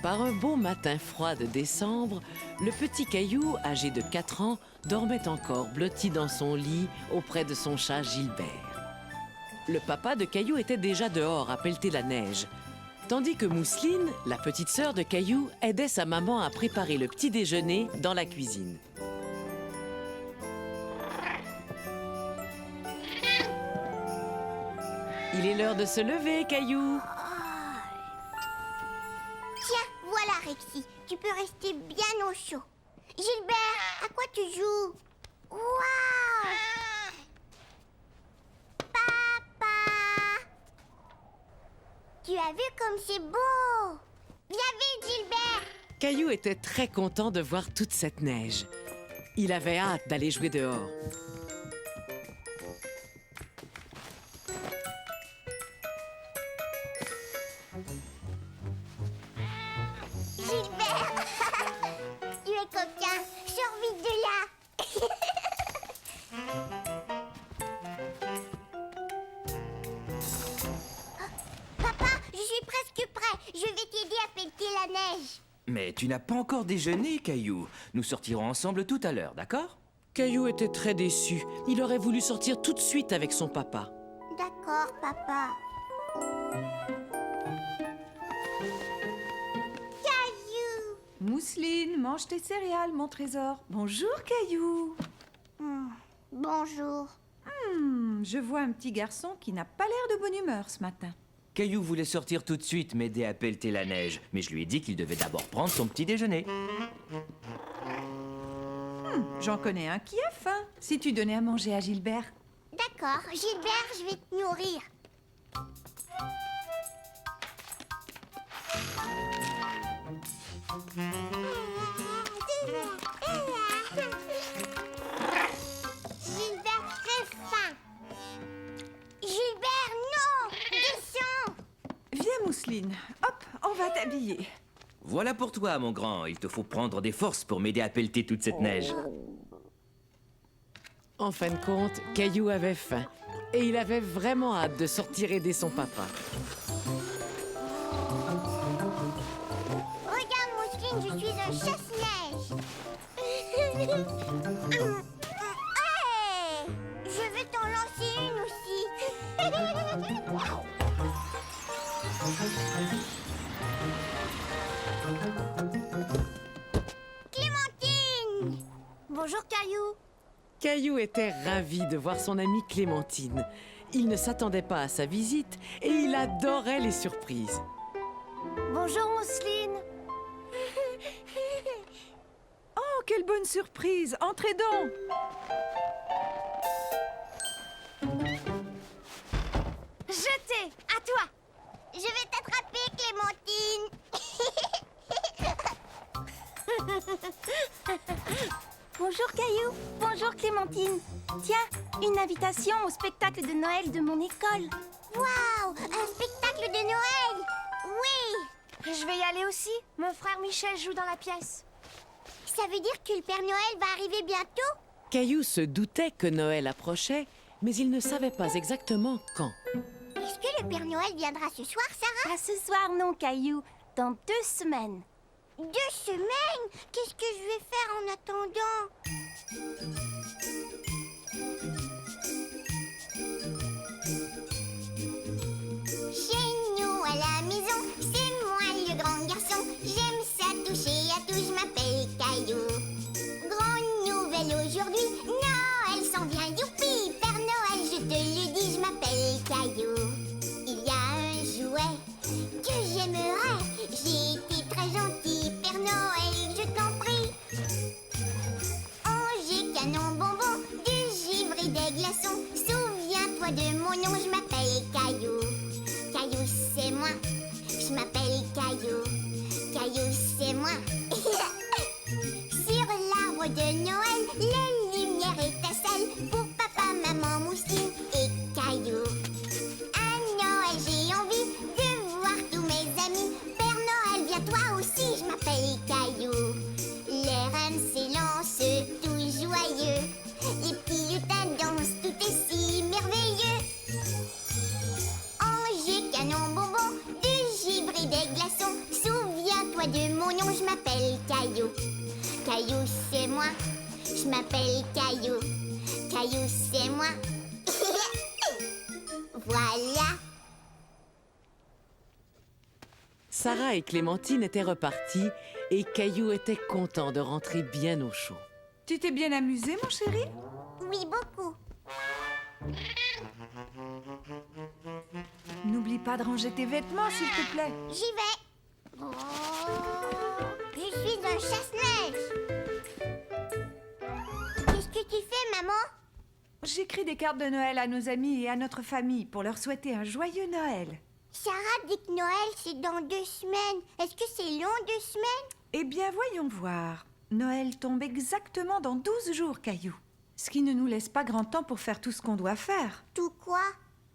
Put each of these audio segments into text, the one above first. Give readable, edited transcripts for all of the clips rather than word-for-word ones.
Par un beau matin froid de décembre, le petit Caillou, âgé de 4 ans, dormait encore blotti dans son lit auprès de son chat Gilbert. Le papa de Caillou était déjà dehors à pelleter la neige, tandis que Mousseline, la petite sœur de Caillou, aidait sa maman à préparer le petit déjeuner dans la cuisine. Il est l'heure de se lever, Caillou. Tiens, voilà Rexy, tu peux rester bien au chaud. Gilbert, à quoi tu joues? Waouh! Papa! Tu as vu comme c'est beau? Viens vite, Gilbert! Caillou était très content de voir toute cette neige. Il avait hâte d'aller jouer dehors. Gilbert! Tu es coquin, sors vite de là! Papa, je suis presque prêt. Je vais t'aider à pelleter la neige. Mais tu n'as pas encore déjeuné, Caillou. Nous sortirons ensemble tout à l'heure, d'accord? Caillou était très déçu. Il aurait voulu sortir tout de suite avec son papa. D'accord, papa. Caillou! Mousseline, mange tes céréales, mon trésor. Bonjour, Caillou. Bonjour. Je vois un petit garçon qui n'a pas l'air de bonne humeur ce matin. Caillou voulait sortir tout de suite m'aider à pelleter la neige, mais je lui ai dit qu'il devait d'abord prendre son petit déjeuner. J'en connais un qui a faim. Si tu donnais à manger à Gilbert. D'accord, Gilbert, je vais te nourrir. Gilbert, très faim. Gilbert, non! Descends! Viens, Mousseline. Hop, on va t'habiller. Voilà pour toi, mon grand. Il te faut prendre des forces pour m'aider à pelleter toute cette neige. En fin de compte, Caillou avait faim et il avait vraiment hâte de sortir aider son papa. Regarde, Mousseline, je suis un chasse-neige. Hey! Je vais t'en lancer une aussi. Clémentine! Bonjour, Caillou. Caillou était ravi de voir son amie Clémentine. Il ne s'attendait pas à sa visite et il adorait les surprises. Bonjour, Mousseline. Oh, quelle bonne surprise. Entrez donc. Jeté, à toi. Je vais t'attraper, Clémentine. Bonjour Caillou, bonjour Clémentine. Tiens, une invitation au spectacle de Noël de mon école. Waouh, un spectacle de Noël. Oui. Je vais y aller aussi. Mon frère Michel joue dans la pièce. Ça veut dire que le Père Noël va arriver bientôt? Caillou se doutait que Noël approchait, mais il ne savait pas exactement quand. Est-ce que le Père Noël viendra ce soir, Sarah? Pas ce soir non Caillou, dans 2 semaines. 2 semaines? Qu'est-ce que je vais faire en attendant? Chez nous à la maison, c'est moi le grand garçon. J'aime ça toucher à tout, je m'appelle Caillou. Grande nouvelle aujourd'hui, Noël s'en vient, youpi! Père Noël, je te le dis, je m'appelle Caillou. Il y a un jouet que j'aimerais. J'ai été très gentil, Père Noël, je t'en prie. Oh, j'ai canon souviens-toi de mon nom, je m'appelle Caillou. Caillou, c'est moi. Je m'appelle Caillou. Caillou, c'est moi. Voilà. Sarah et Clémentine étaient reparties et Caillou était content de rentrer bien au chaud. Tu t'es bien amusé, mon chéri? Oui, beaucoup. N'oublie pas de ranger tes vêtements, s'il te plaît. J'y vais. Oh, je suis un chasse-neige. Qu'est-ce que tu fais, maman? J'écris des cartes de Noël à nos amis et à notre famille pour leur souhaiter un joyeux Noël. Sarah dit que Noël, c'est dans 2 semaines. Est-ce que c'est long, 2 semaines? Eh bien, voyons voir. Noël tombe exactement dans 12 jours, Caillou. Ce qui ne nous laisse pas grand temps pour faire tout ce qu'on doit faire. Tout quoi?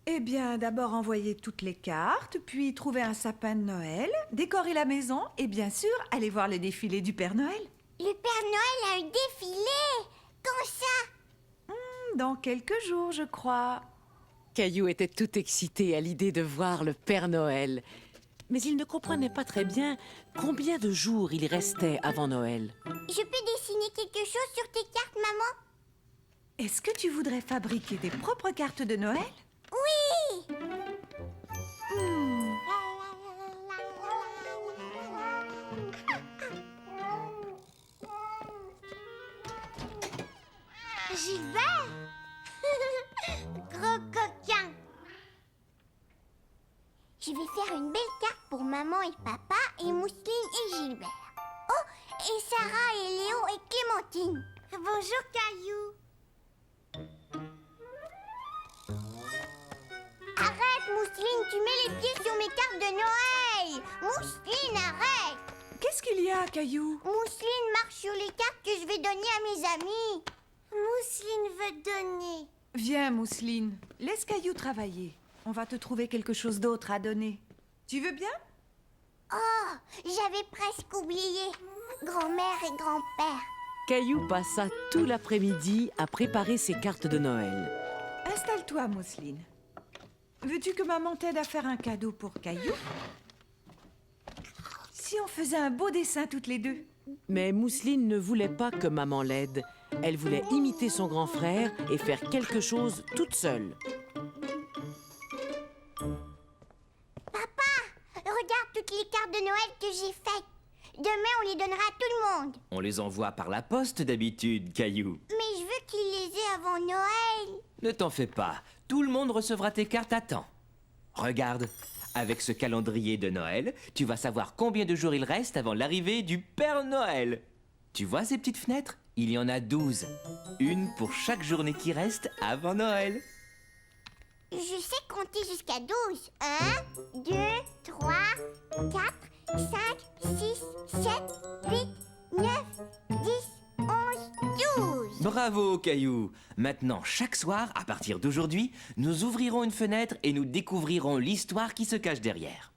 Eh bien, d'abord envoyer toutes les cartes, puis trouver un sapin de Noël, décorer la maison et bien sûr, aller voir le défilé du Père Noël. Le Père Noël a un défilé. Quand ça? Dans quelques jours, je crois. Caillou était tout excité à l'idée de voir le Père Noël. Mais il ne comprenait pas très bien combien de jours il restait avant Noël. Je peux dessiner quelque chose sur tes cartes, maman? Est-ce que tu voudrais fabriquer tes propres cartes de Noël? Oui! Gilbert! Gros coquin! Je vais faire une belle carte pour maman et papa et Mousseline et Gilbert. Oh, et Sarah et Léo et Clémentine. Bonjour, Caillou. Arrête, Mousseline, tu mets les pieds sur mes cartes de Noël. Mousseline, arrête. Qu'est-ce qu'il y a, Caillou? Mousseline marche sur les cartes que je vais donner à mes amis. Mousseline veut donner. Viens, Mousseline. Laisse Caillou travailler. On va te trouver quelque chose d'autre à donner. Tu veux bien? Oh, j'avais presque oublié. Grand-mère et grand-père. Caillou passa tout l'après-midi à préparer ses cartes de Noël. Installe-toi, Mousseline. Veux-tu que maman t'aide à faire un cadeau pour Caillou? Si on faisait un beau dessin toutes les deux? Mais Mousseline ne voulait pas que maman l'aide. Elle voulait imiter son grand frère et faire quelque chose toute seule. Regarde toutes les cartes de Noël que j'ai faites. Demain, on les donnera à tout le monde. On les envoie par la poste d'habitude, Caillou. Mais je veux qu'ils les aient avant Noël. Ne t'en fais pas, tout le monde recevra tes cartes à temps. Regarde, avec ce calendrier de Noël, tu vas savoir combien de jours il reste avant l'arrivée du Père Noël. Tu vois ces petites fenêtres? Il y en a 12. Une pour chaque journée qui reste avant Noël. Je sais compter jusqu'à 12. 1, 2, 3, 4, 5, 6, 7, 8, 9, 10, 11, 12. Bravo, Caillou. Maintenant, chaque soir, à partir d'aujourd'hui, nous ouvrirons une fenêtre et nous découvrirons l'histoire qui se cache derrière.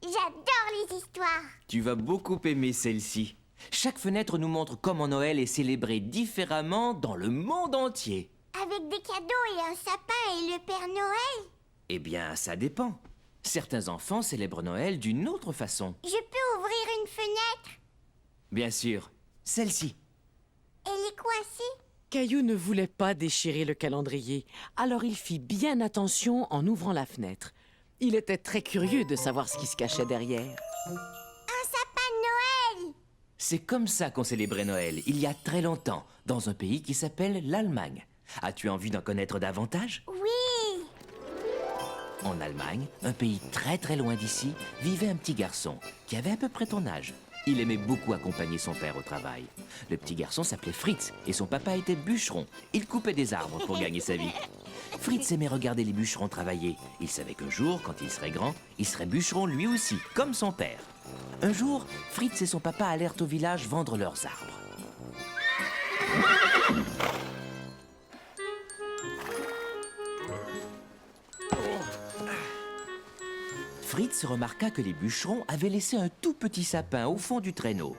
J'adore les histoires. Tu vas beaucoup aimer celle-ci. Chaque fenêtre nous montre comment Noël est célébré différemment dans le monde entier. Avec des cadeaux et un sapin et le Père Noël. Eh bien, ça dépend. Certains enfants célèbrent Noël d'une autre façon. Je peux ouvrir une fenêtre. Bien sûr, celle-ci. Elle est coincée. Caillou ne voulait pas déchirer le calendrier, alors il fit bien attention en ouvrant la fenêtre. Il était très curieux de savoir ce qui se cachait derrière. Un sapin de Noël. C'est comme ça qu'on célébrait Noël, il y a très longtemps, dans un pays qui s'appelle l'Allemagne. As-tu envie d'en connaître davantage? Oui. En Allemagne, un pays très très loin d'ici, vivait un petit garçon qui avait à peu près ton âge. Il aimait beaucoup accompagner son père au travail. Le petit garçon s'appelait Fritz et son papa était bûcheron. Il coupait des arbres pour gagner sa vie. Fritz aimait regarder les bûcherons travailler. Il savait qu'un jour, quand il serait grand, il serait bûcheron lui aussi, comme son père. Un jour, Fritz et son papa allèrent au village vendre leurs arbres. Fritz remarqua que les bûcherons avaient laissé un tout petit sapin au fond du traîneau.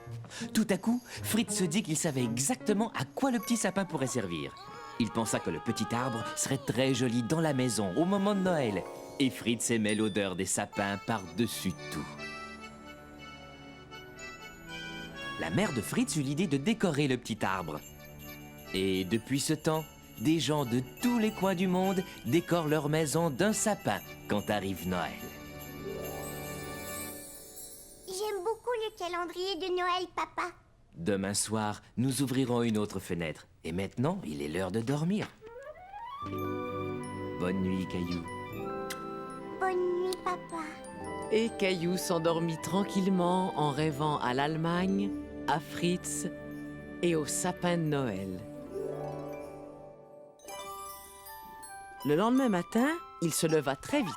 Tout à coup, Fritz se dit qu'il savait exactement à quoi le petit sapin pourrait servir. Il pensa que le petit arbre serait très joli dans la maison au moment de Noël. Et Fritz aimait l'odeur des sapins par-dessus tout. la mère de Fritz eut l'idée de décorer le petit arbre. Et depuis ce temps, des gens de tous les coins du monde décorent leur maison d'un sapin quand arrive Noël. J'aime beaucoup le calendrier de Noël, papa. Demain soir, nous ouvrirons une autre fenêtre. Et maintenant, il est l'heure de dormir. Bonne nuit, Caillou. Bonne nuit, papa. Et Caillou s'endormit tranquillement en rêvant à l'Allemagne, à Fritz et au sapin de Noël. Le lendemain matin, il se leva très vite.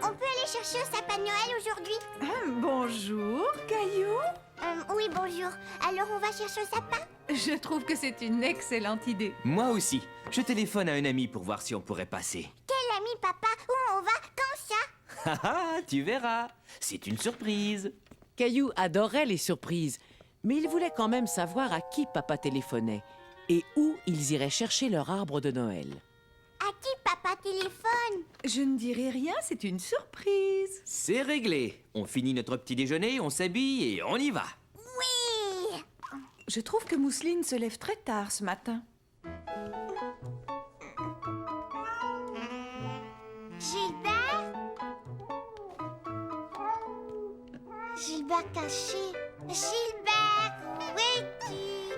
On peut aller chercher au sapin de Noël aujourd'hui? Bonjour, Caillou. Oui, bonjour. Alors on va chercher au sapin? Je trouve que c'est une excellente idée. Moi aussi. Je téléphone à un ami pour voir si on pourrait passer. Quel ami, papa? Où on va? Quand ça? Ah ah, tu verras. C'est une surprise. Caillou adorait les surprises, mais il voulait quand même savoir à qui papa téléphonait et où ils iraient chercher leur arbre de Noël. À qui papa téléphone? Je ne dirai rien, c'est une surprise. C'est réglé. On finit notre petit déjeuner, on s'habille et on y va. Oui! Je trouve que Mousseline se lève très tard ce matin. Gilbert? Gilbert caché. Gilbert, où es-tu?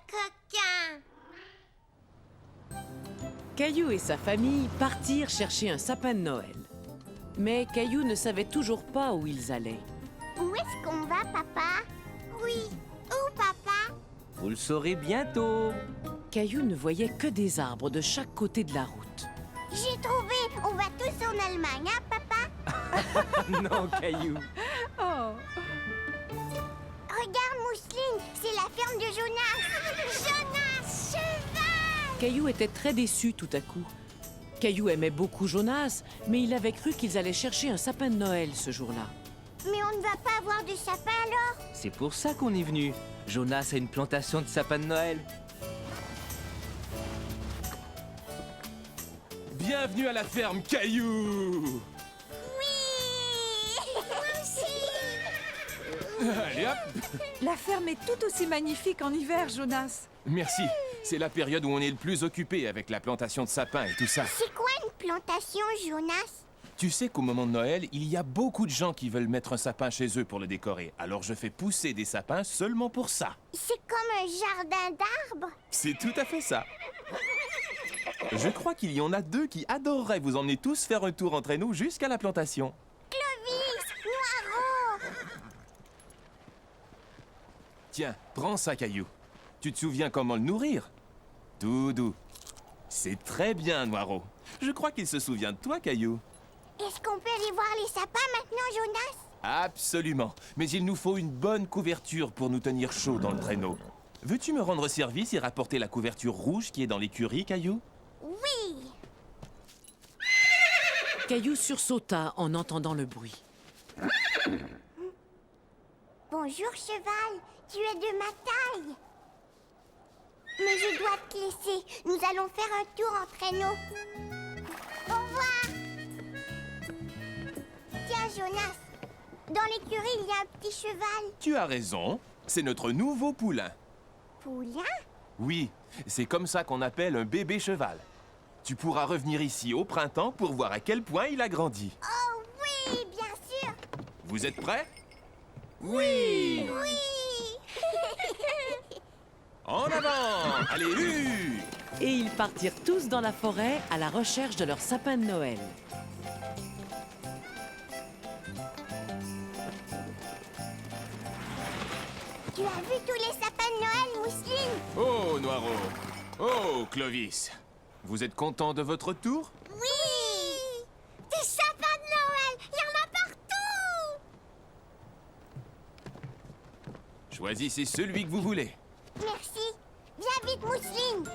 Coquin! Caillou et sa famille partirent chercher un sapin de Noël. Mais Caillou ne savait toujours pas où ils allaient. Où est-ce qu'on va, papa? Oui, où, papa? Vous le saurez bientôt. Caillou ne voyait que des arbres de chaque côté de la route. J'ai trouvé! On va tous en Allemagne, hein, papa? Non, Caillou. Oh, Regarde, Mousseline, c'est la ferme de Jonas! Jonas, cheval! Caillou était très déçu tout à coup. Caillou aimait beaucoup Jonas, mais il avait cru qu'ils allaient chercher un sapin de Noël ce jour-là. Mais on ne va pas avoir de sapin alors? C'est pour ça qu'on est venu. Jonas a une plantation de sapins de Noël. Bienvenue à la ferme Caillou. Oui! Moi aussi! Allez hop. la ferme est tout aussi magnifique en hiver, Jonas. Merci. C'est la période où on est le plus occupé avec la plantation de sapins et tout ça. C'est quoi une plantation, Jonas? Tu sais qu'au moment de Noël, il y a beaucoup de gens qui veulent mettre un sapin chez eux pour le décorer. Alors je fais pousser des sapins seulement pour ça. C'est comme un jardin d'arbres? C'est tout à fait ça. Je crois qu'il y en a deux qui adoreraient vous emmener tous faire un tour entre nous jusqu'à la plantation. Clovis! Noiro! Tiens, prends ça, Caillou. Tu te souviens comment le nourrir? Tout doux. C'est très bien, Noiro. Je crois qu'il se souvient de toi, Caillou. Est-ce qu'on peut aller voir les sapins maintenant, Jonas? Absolument. Mais il nous faut une bonne couverture pour nous tenir chaud dans le traîneau. Veux-tu me rendre service et rapporter la couverture rouge qui est dans l'écurie, Caillou? Oui! Caillou sursauta en entendant le bruit. Bonjour, cheval. Tu es de ma taille. Mais je dois te laisser. Nous allons faire un tour en traîneau. Au revoir. Tiens, Jonas. Dans l'écurie, il y a un petit cheval. Tu as raison. C'est notre nouveau poulain. Poulain? Oui, c'est comme ça qu'on appelle un bébé cheval. Tu pourras revenir ici au printemps pour voir à quel point il a grandi. Oh oui, bien sûr. Vous êtes prêts? Oui! Oui. En avant! Allez, hu! Et ils partirent tous dans la forêt à la recherche de leur sapin de Noël. Tu as vu tous les sapins de Noël, Mousseline? Oh, Noiro! Oh, Clovis! Vous êtes content de votre tour? Oui. Des sapins de Noël. Il y en a partout. Choisissez celui que vous voulez. Merci. Viens vite, Mousseline.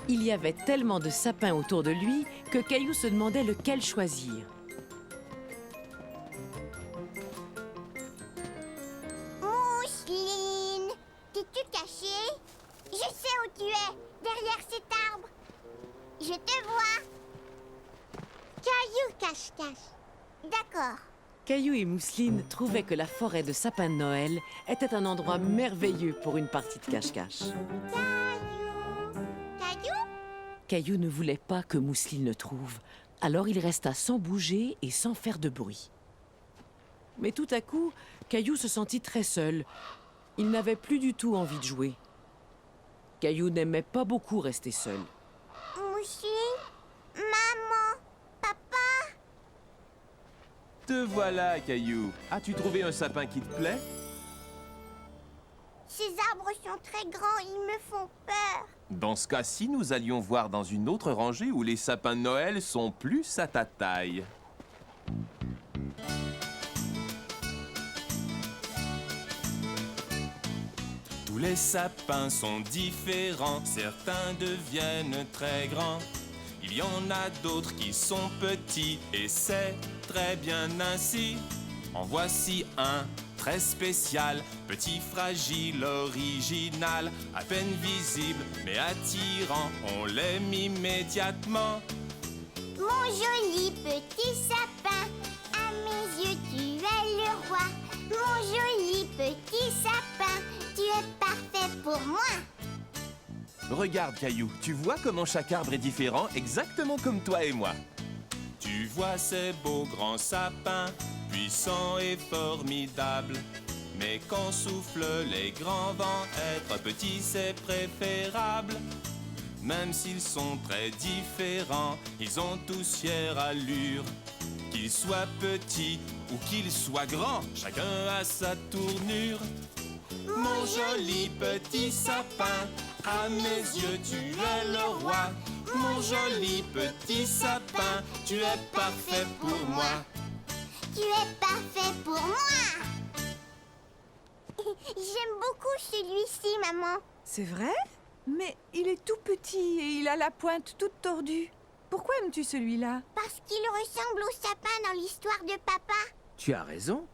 Il y avait tellement de sapins autour de lui que Caillou se demandait lequel choisir. cache-cache. D'accord. Caillou et Mousseline trouvaient que la forêt de sapins de Noël était un endroit merveilleux pour une partie de cache-cache. Caillou? Caillou ne voulait pas que Mousseline le trouve, alors il resta sans bouger et sans faire de bruit. Mais tout à coup, Caillou se sentit très seul. Il n'avait plus du tout envie de jouer. Caillou n'aimait pas beaucoup rester seul. Mousseline? Maman? Papa? Te voilà, Caillou. As-tu trouvé un sapin qui te plaît? Ces arbres sont très grands, ils me font peur. Dans ce cas-ci, nous allions voir dans une autre rangée où les sapins de Noël sont plus à ta taille. Tous les sapins sont différents, certains deviennent très grands. Il y en a d'autres qui sont petits et c'est très bien ainsi. En voici un très spécial, petit, fragile, original, à peine visible mais attirant, on l'aime immédiatement. Mon joli petit sapin, à mes yeux tu es le roi. Mon joli petit sapin, tu es parfait pour moi. Regarde, Caillou, tu vois comment chaque arbre est différent, exactement comme toi et moi. Tu vois ces beaux grands sapins, puissants et formidables. Mais quand soufflent les grands vents, être petit c'est préférable. Même s'ils sont très différents, ils ont tous fière allure. Qu'ils soient petits ou qu'ils soient grands, chacun a sa tournure. Mon joli petit sapin, à mes yeux tu es le roi. Mon joli petit sapin, tu es parfait pour moi. Tu es parfait pour moi. J'aime beaucoup celui-ci, maman. C'est vrai? Mais il est tout petit et il a la pointe toute tordue. Pourquoi aimes-tu celui-là? Parce qu'il ressemble au sapin dans l'histoire de papa. Tu as raison.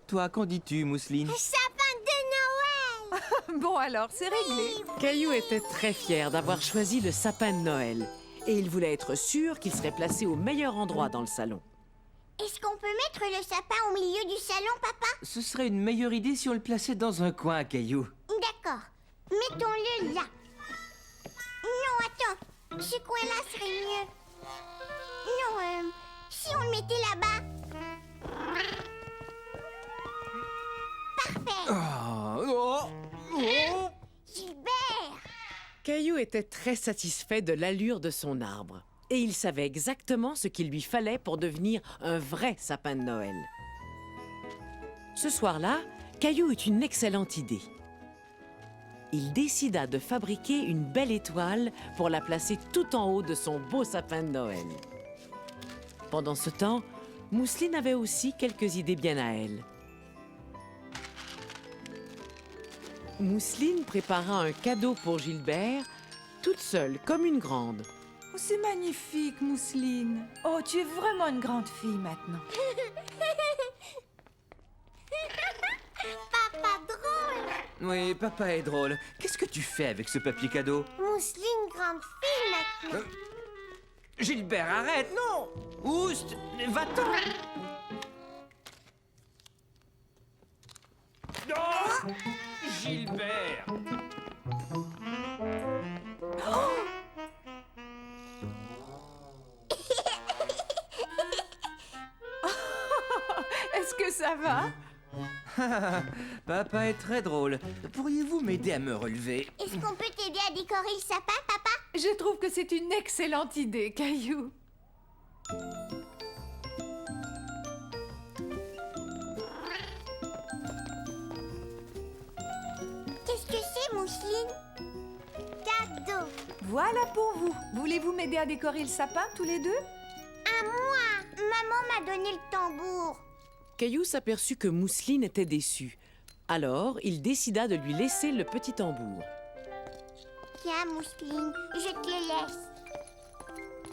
Toi, qu'en dis-tu, Mousseline? Sapin de Noël. Bon alors, c'est réglé. Caillou était très fier d'avoir choisi le sapin de Noël. Et il voulait être sûr qu'il serait placé au meilleur endroit dans le salon. Est-ce qu'on peut mettre le sapin au milieu du salon, papa? Ce serait une meilleure idée si on le plaçait dans un coin, Caillou. D'accord. Mettons-le là. Non, attends. Ce coin-là serait mieux. Non, si on le mettait là-bas. Parfait. Gilbert! Caillou était très satisfait de l'allure de son arbre. Et il savait exactement ce qu'il lui fallait pour devenir un vrai sapin de Noël. Ce soir-là, Caillou eut une excellente idée. Il décida de fabriquer une belle étoile pour la placer tout en haut de son beau sapin de Noël. Pendant ce temps, Mousseline avait aussi quelques idées bien à elle. Mousseline prépara un cadeau pour Gilbert, toute seule, comme une grande. Oh, c'est magnifique, Mousseline. Oh, tu es vraiment une grande fille maintenant. Papa drôle! Oui, papa est drôle. Qu'est-ce que tu fais avec ce papier cadeau? Mousseline grande fille maintenant. Gilbert, arrête, non! Oust, va-t'en! Oh, Gilbert! Est-ce que ça va? Papa est très drôle. Pourriez-vous m'aider à me relever? Est-ce qu'on peut t'aider à décorer le sapin, papa? Je trouve que c'est une excellente idée, Caillou. Qu'est-ce que c'est, Mousseline? Cadeau. Voilà pour vous. Voulez-vous m'aider à décorer le sapin, tous les deux? À moi. Maman m'a donné le tambour. Caillou s'aperçut que Mousseline était déçue. Alors, il décida de lui laisser le petit tambour. Tiens, Mousseline, je te le laisse.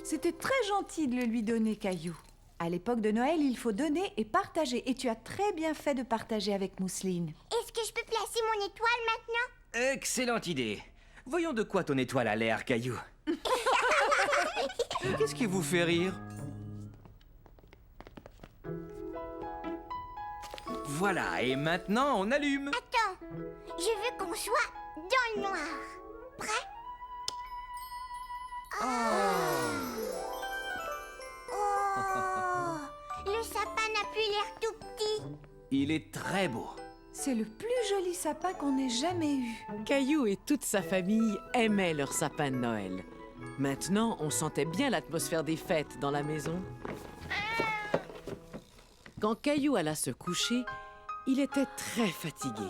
C'était très gentil de le lui donner, Caillou. À l'époque de Noël, il faut donner et partager. Et tu as très bien fait de partager avec Mousseline. Est-ce que je peux placer mon étoile maintenant? Excellente idée. Voyons de quoi ton étoile a l'air, Caillou. Qu'est-ce qui vous fait rire? Voilà, et maintenant on allume. Attends, je veux qu'on soit dans le noir. Prêt? Oh, le sapin n'a plus l'air tout petit. Il est très beau. C'est le plus joli sapin qu'on ait jamais eu. Caillou et toute sa famille aimaient leur sapin de Noël. Maintenant, on sentait bien l'atmosphère des fêtes dans la maison. Quand Caillou alla se coucher, il était très fatigué.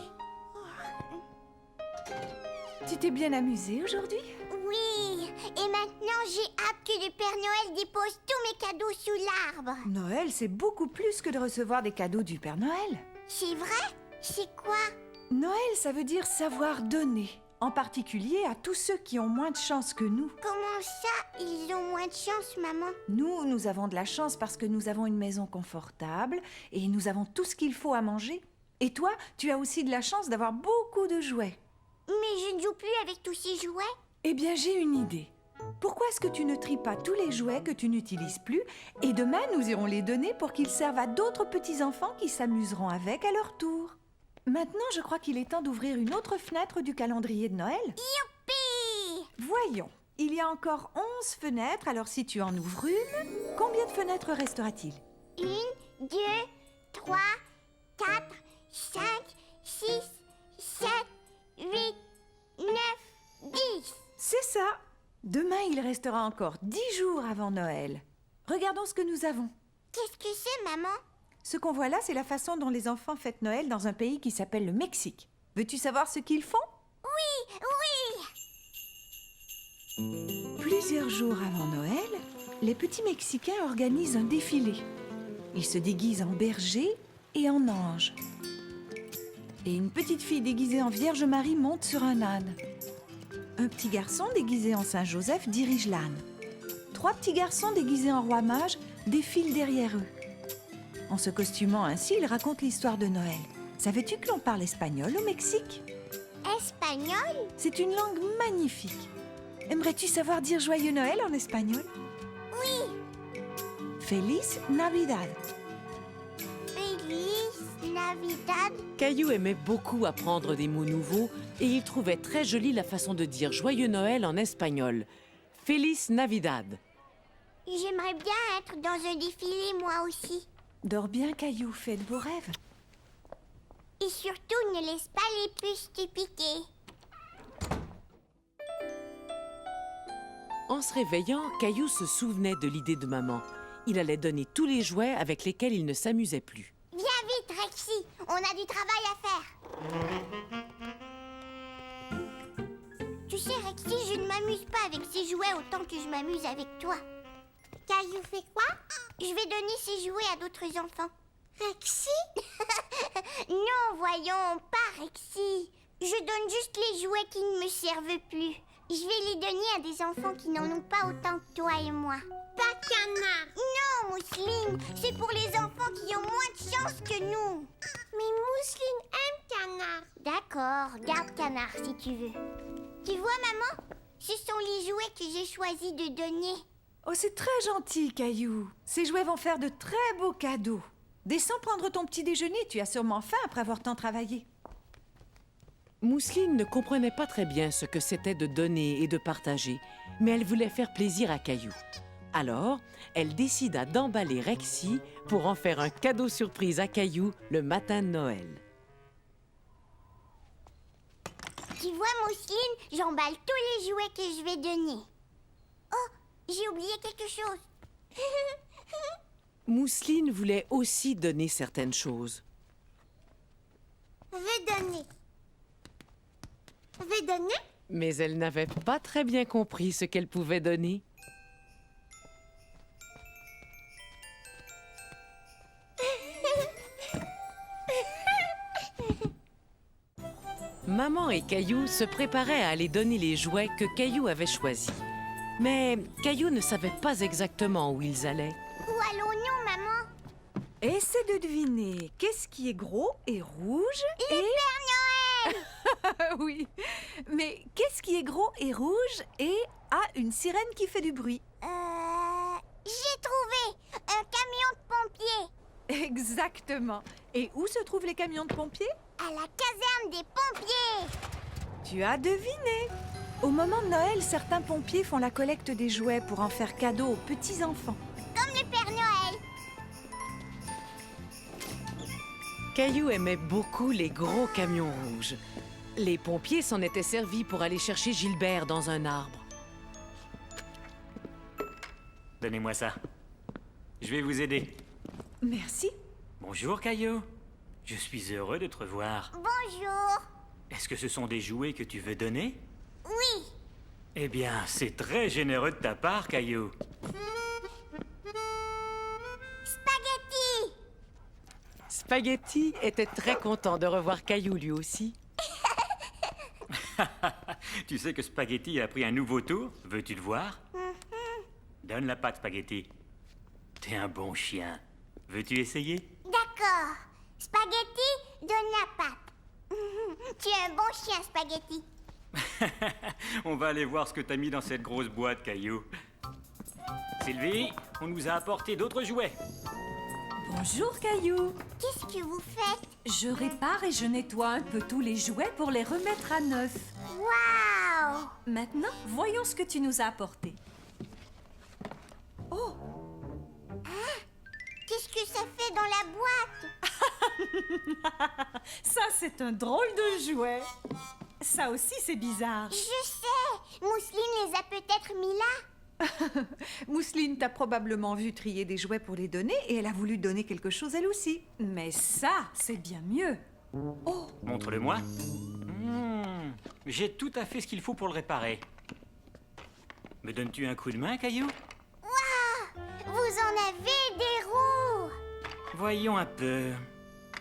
Tu t'es bien amusé aujourd'hui? Oui, et maintenant j'ai hâte que le Père Noël dépose tous mes cadeaux sous l'arbre. Noël, c'est beaucoup plus que de recevoir des cadeaux du Père Noël. C'est vrai? C'est quoi? Noël, ça veut dire savoir donner, en particulier à tous ceux qui ont moins de chance que nous. Comment ça, ils ont moins de chance, maman? Nous avons de la chance parce que nous avons une maison confortable et nous avons tout ce qu'il faut à manger. Et toi, tu as aussi de la chance d'avoir beaucoup de jouets. Mais je ne joue plus avec tous ces jouets. Eh bien, j'ai une idée. Pourquoi est-ce que tu ne tries pas tous les jouets que tu n'utilises plus et demain, nous irons les donner pour qu'ils servent à d'autres petits-enfants qui s'amuseront avec à leur tour. Maintenant, je crois qu'il est temps d'ouvrir une autre fenêtre du calendrier de Noël. Youpi! Voyons, il y a encore 11 fenêtres, alors si tu en ouvres une, combien de fenêtres restera-t-il? 1, 2, 3, 4, 5, 6, 7, 8, 9, 10. C'est ça. Demain, il restera encore 10 jours avant Noël. Regardons ce que nous avons. Qu'est-ce que c'est, maman? Ce qu'on voit là, c'est la façon dont les enfants fêtent Noël dans un pays qui s'appelle le Mexique. Veux-tu savoir ce qu'ils font? Oui, oui! Plusieurs jours avant Noël, les petits Mexicains organisent un défilé. Ils se déguisent en berger et en ange. Et une petite fille déguisée en Vierge Marie monte sur un âne. Un petit garçon déguisé en Saint Joseph dirige l'âne. 3 petits garçons déguisés en roi mage défilent derrière eux. En se costumant ainsi, ils racontent l'histoire de Noël. Savais-tu que l'on parle espagnol au Mexique? Espagnol? C'est une langue magnifique. Aimerais-tu savoir dire Joyeux Noël en espagnol? Oui! Feliz Navidad. Feliz Navidad? Caillou aimait beaucoup apprendre des mots nouveaux et il trouvait très jolie la façon de dire Joyeux Noël en espagnol. Feliz Navidad. J'aimerais bien être dans un défilé, moi aussi. Dors bien, Caillou, fais de beaux rêves. Et surtout, ne laisse pas les puces te piquer. En se réveillant, Caillou se souvenait de l'idée de maman. Il allait donner tous les jouets avec lesquels il ne s'amusait plus. Viens vite, Rexy, on a du travail à faire. Tu sais, Rexy, je ne m'amuse pas avec ces jouets autant que je m'amuse avec toi. Caillou fait quoi? Je vais donner ces jouets à d'autres enfants. Rexy? Non, voyons, pas Rexy. Je donne juste les jouets qui ne me servent plus. Je vais les donner à des enfants qui n'en ont pas autant que toi et moi. Pas Canard. Non, Mousseline, c'est pour les enfants qui ont moins de chance que nous. Mais Mousseline aime Canard. D'accord, garde Canard si tu veux. Tu vois, maman? Ce sont les jouets que j'ai choisi de donner. Oh, c'est très gentil, Caillou. Ces jouets vont faire de très beaux cadeaux. Descends prendre ton petit déjeuner, tu as sûrement faim après avoir tant travaillé. Mousseline ne comprenait pas très bien ce que c'était de donner et de partager, mais elle voulait faire plaisir à Caillou. Alors, elle décida d'emballer Rexy pour en faire un cadeau surprise à Caillou le matin de Noël. Tu vois, Mousseline, j'emballe tous les jouets que je vais donner. Oh, j'ai oublié quelque chose. Mousseline voulait aussi donner certaines choses. Vais donner. Vais donner? Mais elle n'avait pas très bien compris ce qu'elle pouvait donner. Maman et Caillou se préparaient à aller donner les jouets que Caillou avait choisis. Mais Caillou ne savait pas exactement où ils allaient. Où allons-nous, maman? Essaie de deviner qu'est-ce qui est gros et rouge Le Père Noël! Oui, mais qu'est-ce qui est gros et rouge et a une sirène qui fait du bruit? J'ai trouvé un camion de pompiers. Exactement. Et où se trouvent les camions de pompiers? À la caserne des pompiers. Tu as deviné. Au moment de Noël, certains pompiers font la collecte des jouets pour en faire cadeau aux petits-enfants. Comme le Père Noël. Caillou aimait beaucoup les gros camions rouges. Les pompiers s'en étaient servis pour aller chercher Gilbert dans un arbre. Donnez-moi ça. Je vais vous aider. Merci. Bonjour, Caillou. Je suis heureux de te revoir. Bonjour. Est-ce que ce sont des jouets que tu veux donner? Oui. Eh bien, c'est très généreux de ta part, Caillou. Spaghetti. Spaghetti était très content de revoir Caillou lui aussi. Tu sais que Spaghetti a pris un nouveau tour? Veux-tu le voir? Donne la patte, Spaghetti. T'es un bon chien. Veux-tu essayer? D'accord. Spaghetti, donne la patte. Tu es un bon chien, Spaghetti. On va aller voir ce que t'as mis dans cette grosse boîte, Caillou. Sylvie, on nous a apporté d'autres jouets. Bonjour Caillou. Qu'est-ce que vous faites? Je répare et je nettoie un peu tous les jouets pour les remettre à neuf. Waouh! Maintenant, voyons ce que tu nous as apporté. Qu'est-ce que ça fait dans la boîte? Ça, c'est un drôle de jouet. Ça aussi, c'est bizarre. Je sais! Mousseline les a peut-être mis là. Mousseline t'a probablement vu trier des jouets pour les donner et elle a voulu donner quelque chose elle aussi. Mais ça, c'est bien mieux. Montre-le-moi. J'ai tout à fait ce qu'il faut pour le réparer. Me donnes-tu un coup de main, Caillou? Vous en avez des roues! Voyons un peu.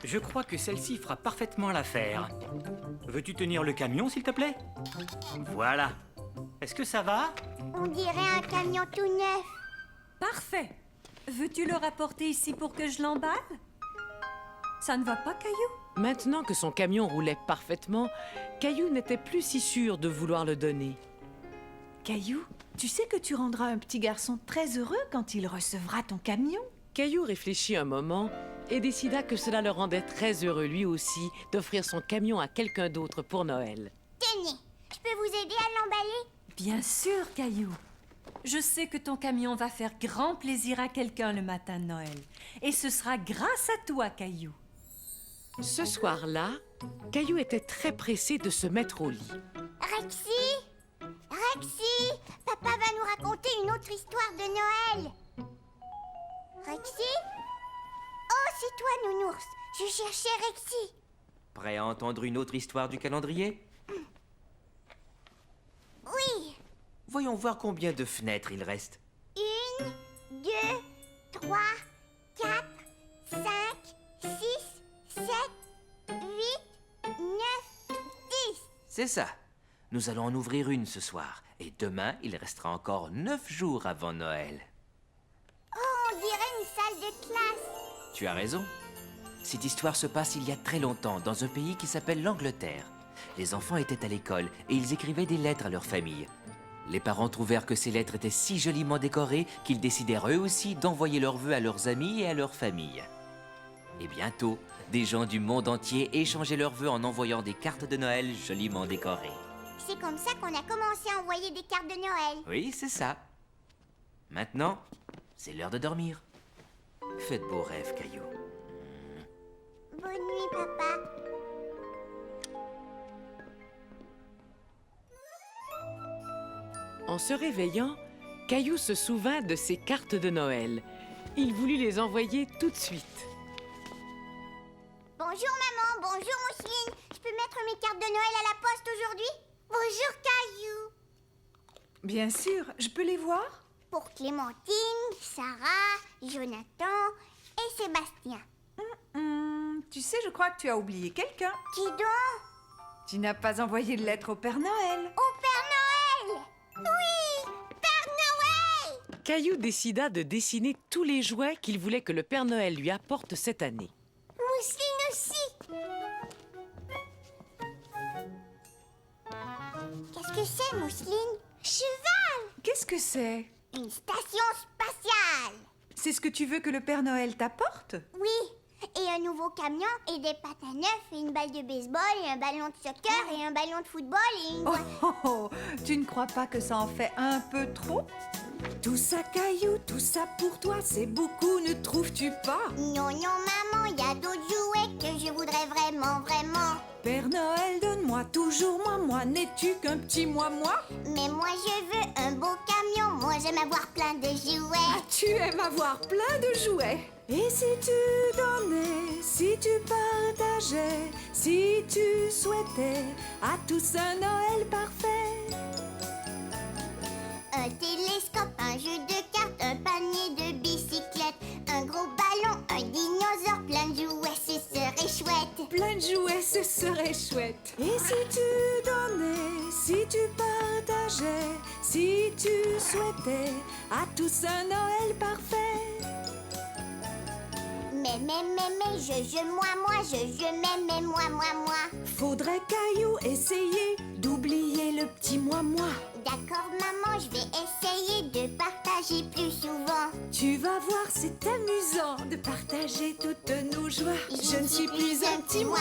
Je crois que celle-ci fera parfaitement l'affaire. Veux-tu tenir le camion, s'il te plaît? Voilà. Est-ce que ça va? On dirait un camion tout neuf. Parfait. Veux-tu le rapporter ici pour que je l'emballe? Ça ne va pas, Caillou? Maintenant que son camion roulait parfaitement, Caillou n'était plus si sûr de vouloir le donner. Caillou, tu sais que tu rendras un petit garçon très heureux quand il recevra ton camion. Caillou réfléchit un moment et décida que cela le rendait très heureux lui aussi d'offrir son camion à quelqu'un d'autre pour Noël. Tenez, je peux vous aider à l'emballer? Bien sûr, Caillou. Je sais que ton camion va faire grand plaisir à quelqu'un le matin de Noël. Et ce sera grâce à toi, Caillou. Ce soir-là, Caillou était très pressé de se mettre au lit. Rexy! Rexy! Papa va nous raconter une autre histoire de Noël. Rexy? Oh, c'est toi, Nounours. Je cherchais Rexy. Prêt à entendre une autre histoire du calendrier? Oui. Voyons voir combien de fenêtres il reste. 1, 2, 3, 4, 5, 6, 7, 8, 9, 10. C'est ça. Nous allons en ouvrir une ce soir. Et demain, il restera encore 9 jours avant Noël. Oh, on dirait une salle de classe. Tu as raison. Cette histoire se passe il y a très longtemps, dans un pays qui s'appelle l'Angleterre. Les enfants étaient à l'école et ils écrivaient des lettres à leur famille. Les parents trouvèrent que ces lettres étaient si joliment décorées qu'ils décidèrent eux aussi d'envoyer leurs vœux à leurs amis et à leur famille. Et bientôt, des gens du monde entier échangeaient leurs vœux en envoyant des cartes de Noël joliment décorées. C'est comme ça qu'on a commencé à envoyer des cartes de Noël. Oui, c'est ça. Maintenant, c'est l'heure de dormir. Faites beaux rêves, Caillou. Bonne nuit, papa. En se réveillant, Caillou se souvint de ses cartes de Noël. Il voulut les envoyer tout de suite. Bonjour, maman. Bonjour, Mousseline. Je peux mettre mes cartes de Noël à la poste aujourd'hui? Bonjour, Caillou. Bien sûr, je peux les voir? Pour Clémentine, Sarah, Jonathan et Sébastien. Tu sais, je crois que tu as oublié quelqu'un. Qui donc? Tu n'as pas envoyé de lettre au Père Noël. Au Père Noël! Oui! Père Noël! Caillou décida de dessiner tous les jouets qu'il voulait que le Père Noël lui apporte cette année. Mousseline aussi! Qu'est-ce que c'est, Mousseline? Cheval! Qu'est-ce que c'est? Une station spatiale! C'est ce que tu veux que le Père Noël t'apporte? Oui, et un nouveau camion, et des patins neufs, et une balle de baseball, et un ballon de soccer, et un ballon de football, et une... Oh, oh, oh, tu ne crois pas que ça en fait un peu trop? Tout ça, Caillou, tout ça pour toi, c'est beaucoup, ne trouves-tu pas? Non, non, maman, il y a d'autres jouets que je voudrais vraiment, vraiment. Père Noël, donne-moi toujours moi, n'es-tu qu'un petit moi? Mais moi, je veux un beau camion, moi, j'aime avoir plein de jouets. Ah, tu aimes avoir plein de jouets. Et si tu donnais, si tu partageais, si tu souhaitais à tous un Noël parfait? Un télescope, un jeu de cartes, un panier de bicyclettes, un gros ballon, un dinosaure, plein de jouets, ce serait chouette. Plein de jouets, ce serait chouette. Et si tu donnais, si tu partageais, si tu souhaitais à tous un Noël parfait? Mais, moi, moi. Faudrait, Caillou, essayer d'oublier le petit moi. D'accord, maman, je vais essayer de partager plus souvent. Tu vas voir, c'est amusant de partager toutes nos joies. Je ne suis plus un petit moi.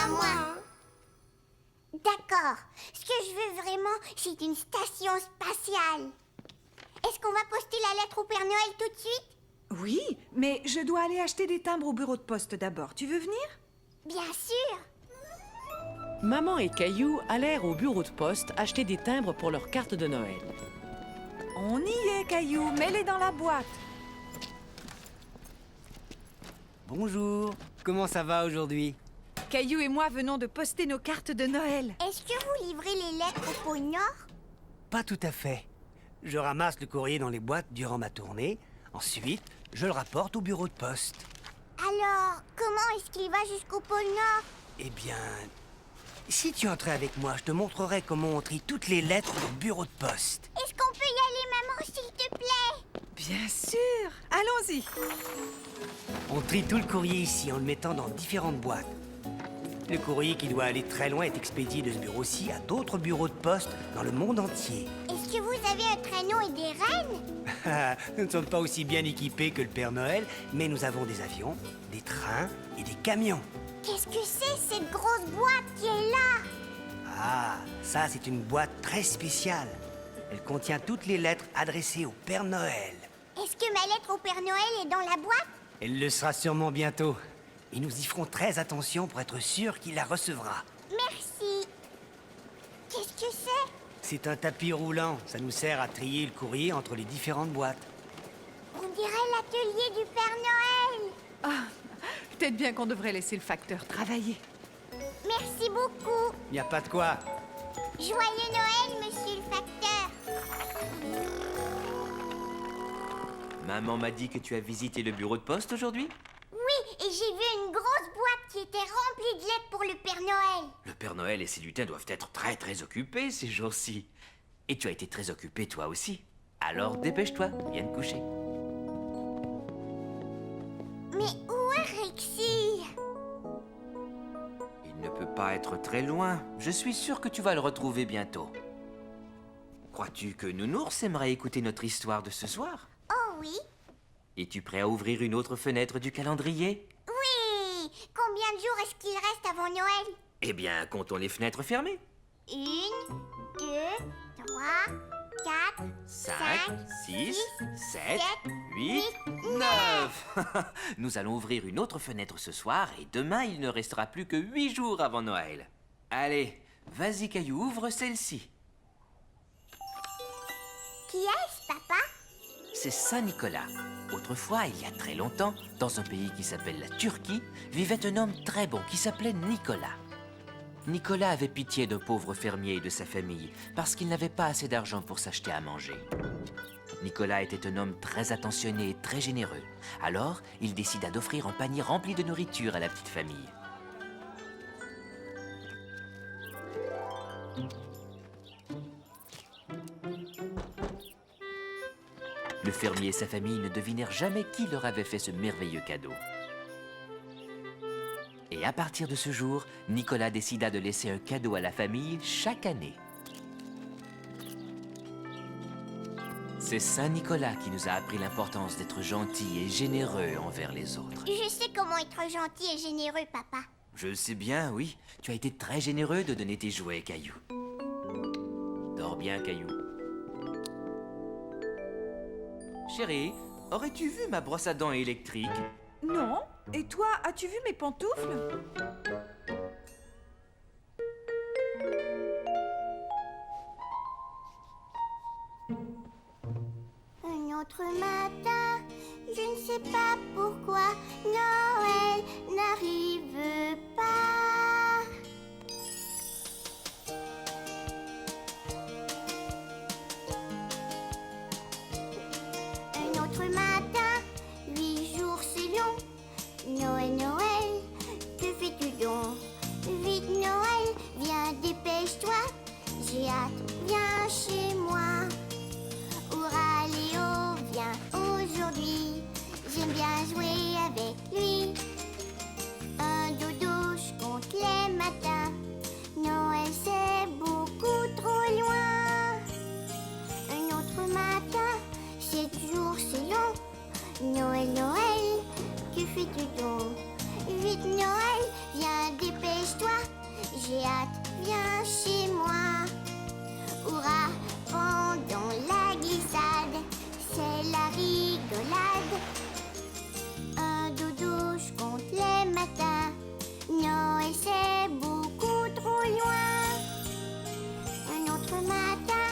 D'accord. Ce que je veux vraiment, c'est une station spatiale. Est-ce qu'on va poster la lettre au Père Noël tout de suite? Oui, mais je dois aller acheter des timbres au bureau de poste d'abord. Tu veux venir? Bien sûr. Maman et Caillou allèrent au bureau de poste acheter des timbres pour leur carte de Noël. On y est, Caillou. Mets-les dans la boîte. Bonjour, comment ça va aujourd'hui? Caillou et moi venons de poster nos cartes de Noël. Est-ce que vous livrez les lettres au pôle Nord? Pas tout à fait. Je ramasse le courrier dans les boîtes durant ma tournée. Ensuite, je le rapporte au bureau de poste. Alors, comment est-ce qu'il va jusqu'au pôle Nord? Eh bien, si tu entrais avec moi, je te montrerai comment on trie toutes les lettres au bureau de poste. Est-ce qu'on peut y aller, maman, s'il te plaît? Bien sûr. Allons-y. On trie tout le courrier ici en le mettant dans différentes boîtes. Le courrier qui doit aller très loin est expédié de ce bureau-ci à d'autres bureaux de poste dans le monde entier. Est-ce que vous avez un traîneau et des rennes? Nous ne sommes pas aussi bien équipés que le Père Noël, mais nous avons des avions, des trains et des camions. Qu'est-ce que c'est, cette grosse boîte qui est là? Ah, ça c'est une boîte très spéciale. Elle contient toutes les lettres adressées au Père Noël. Est-ce que ma lettre au Père Noël est dans la boîte? Elle le sera sûrement bientôt. Et nous y ferons très attention pour être sûr qu'il la recevra. Merci. Qu'est-ce que c'est? C'est un tapis roulant. Ça nous sert à trier le courrier entre les différentes boîtes. On dirait l'atelier du Père Noël. Ah, peut-être bien qu'on devrait laisser le facteur travailler. Merci beaucoup. Il n'y a pas de quoi. Joyeux Noël, monsieur le facteur. Maman m'a dit que tu as visité le bureau de poste aujourd'hui? Oui, et j'ai vu une grosse boîte qui était remplie de lettres pour le Père Noël. Le Père Noël et ses lutins doivent être très occupés ces jours-ci. Et tu as été très occupé toi aussi. Alors dépêche-toi, viens te coucher. Mais où est Rexy? Il ne peut pas être très loin. Je suis sûr que tu vas le retrouver bientôt. Crois-tu que Nounours aimerait écouter notre histoire de ce soir? Oh oui. Es-tu prêt à ouvrir une autre fenêtre du calendrier? Oui. Combien de jours est-ce qu'il reste avant Noël? Eh bien, comptons les fenêtres fermées. 1, 2, 3, 4, 5, 5, 6, 7, 8, 9. Nous allons ouvrir une autre fenêtre ce soir et demain, il ne restera plus que 8 jours avant Noël. Allez, vas-y Caillou, ouvre celle-ci. Qui est-ce, papa? C'est Saint-Nicolas. Autrefois, il y a très longtemps, dans un pays qui s'appelle la Turquie, vivait un homme très bon qui s'appelait Nicolas. Nicolas avait pitié d'un pauvre fermier et de sa famille parce qu'il n'avait pas assez d'argent pour s'acheter à manger. Nicolas était un homme très attentionné et très généreux. Alors, il décida d'offrir un panier rempli de nourriture à la petite famille. Le fermier et sa famille ne devinèrent jamais qui leur avait fait ce merveilleux cadeau. Et à partir de ce jour, Nicolas décida de laisser un cadeau à la famille chaque année. C'est Saint Nicolas qui nous a appris l'importance d'être gentil et généreux envers les autres. Je sais comment être gentil et généreux, papa. Je le sais bien, oui. Tu as été très généreux de donner tes jouets, Caillou. Dors bien, Caillou. Chérie, aurais-tu vu ma brosse à dents électrique? Non. Et toi, as-tu vu mes pantoufles? Un autre matin, je ne sais pas pourquoi Noël n'arrive pas. Un autre matin, 8 jours c'est long. Noël, Noël, que fais-tu donc? Vite Noël, viens dépêche-toi. J'ai hâte, viens chez moi. Hurrah Léo, viens aujourd'hui. J'aime bien jouer avec lui. Un dodo, je compte les matins. Noël c'est beaucoup trop loin. Un autre matin, 7 jours c'est long. Noël, Noël, que fais-tu donc? Vite Noël, viens dépêche-toi. J'ai hâte, viens chez moi. Hurrah, pendant la glissade, c'est la rigolade. Un dodo, je compte les matins. Noël c'est beaucoup trop loin. Un autre matin,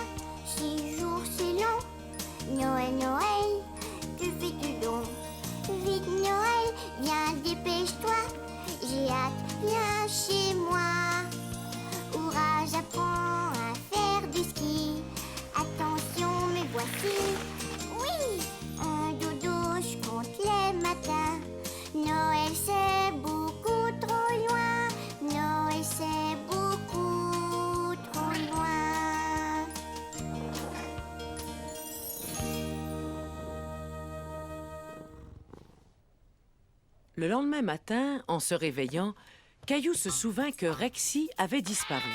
6 jours c'est long. Noël, Noël, que fais-tu donc? Vite Noël, viens dépêche-toi. J'ai hâte, viens chez moi. Hurrah, j'apprends à faire du ski. Attention, me voici. Oui, un dodo, je compte les matins. Noël c'est beaucoup trop loin. Noël c'est beaucoup trop loin. Le lendemain matin, en se réveillant, Caillou se souvint que Rexy avait disparu.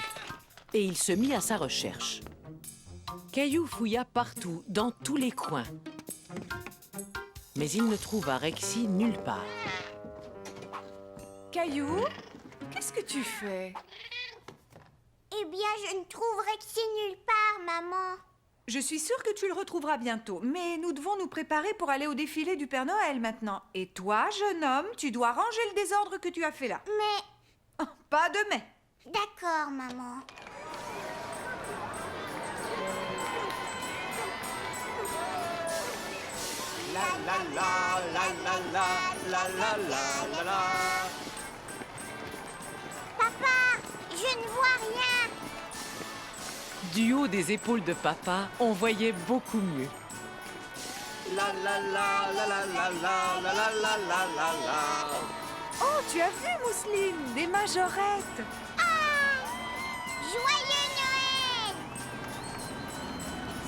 Et il se mit à sa recherche. Caillou fouilla partout, dans tous les coins. Mais il ne trouva Rexy nulle part. Caillou, qu'est-ce que tu fais? Eh bien, je ne trouve Rexy nulle part, maman. Je suis sûre que tu le retrouveras bientôt, mais nous devons nous préparer pour aller au défilé du Père Noël maintenant. Et toi, jeune homme, tu dois ranger le désordre que tu as fait là. Mais... Oh, pas de mais. D'accord, maman. La la la la la la la la la la la. Papa, je ne vois rien. Du haut des épaules de papa, on voyait beaucoup mieux. La la la la la la la la la la la la la. Oh, tu as vu, Mousseline, des majorettes. Joyeux Noël!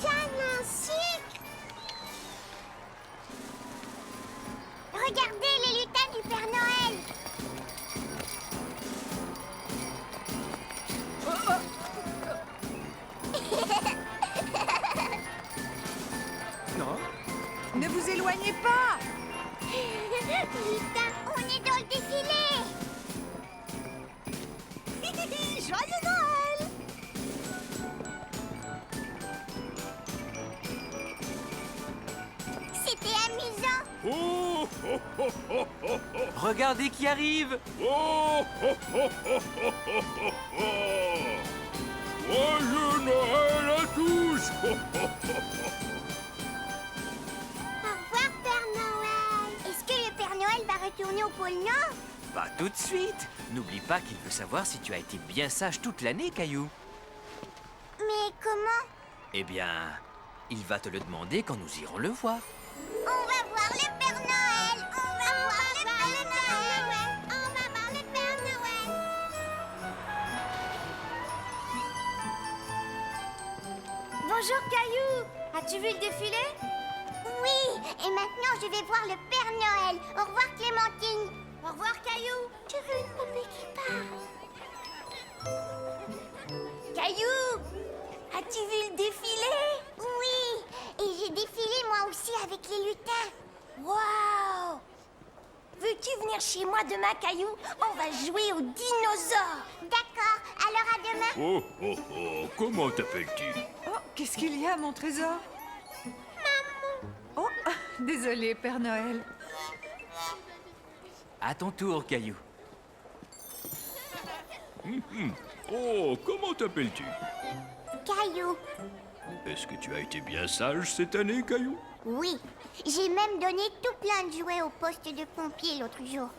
Tiens, un sucre! Regardez les lutins du Père Noël! Non? Ne vous éloignez pas. Lutin, on est dans le défilé! Joyeux Noël! C'était amusant! Oh, oh, oh, oh, oh, oh. Regardez qui arrive! Oh, oh, oh, oh, oh, oh, oh, oh. Joyeux Noël à tous! Oh, oh, oh, oh. Au revoir, Père Noël! Est-ce que le Père Noël va retourner au pôle Nord? Pas tout de suite. N'oublie pas qu'il veut savoir si tu as été bien sage toute l'année, Caillou. Mais comment? Eh bien, il va te le demander quand nous irons le voir. On va voir le Père Noël! On va voir le Père Noël! On va voir le Père Noël! Bonjour Caillou. As-tu vu le défilé? Oui, et maintenant je vais voir le Père Noël. Au revoir Clémentine. Au revoir Caillou. Je veux une poupée qui parle. Caillou, as-tu vu le défilé? Oui, et j'ai des les lutins. Waouh! Veux-tu venir chez moi demain, Caillou? On va jouer aux dinosaures. D'accord, alors à demain. Oh, oh, oh, comment t'appelles-tu? Oh, qu'est-ce qu'il y a, mon trésor? Maman. Oh, désolé, Père Noël. À ton tour, Caillou. Oh, comment t'appelles-tu? Caillou. Est-ce que tu as été bien sage cette année, Caillou? Oui, j'ai même donné tout plein de jouets au poste de pompier l'autre jour.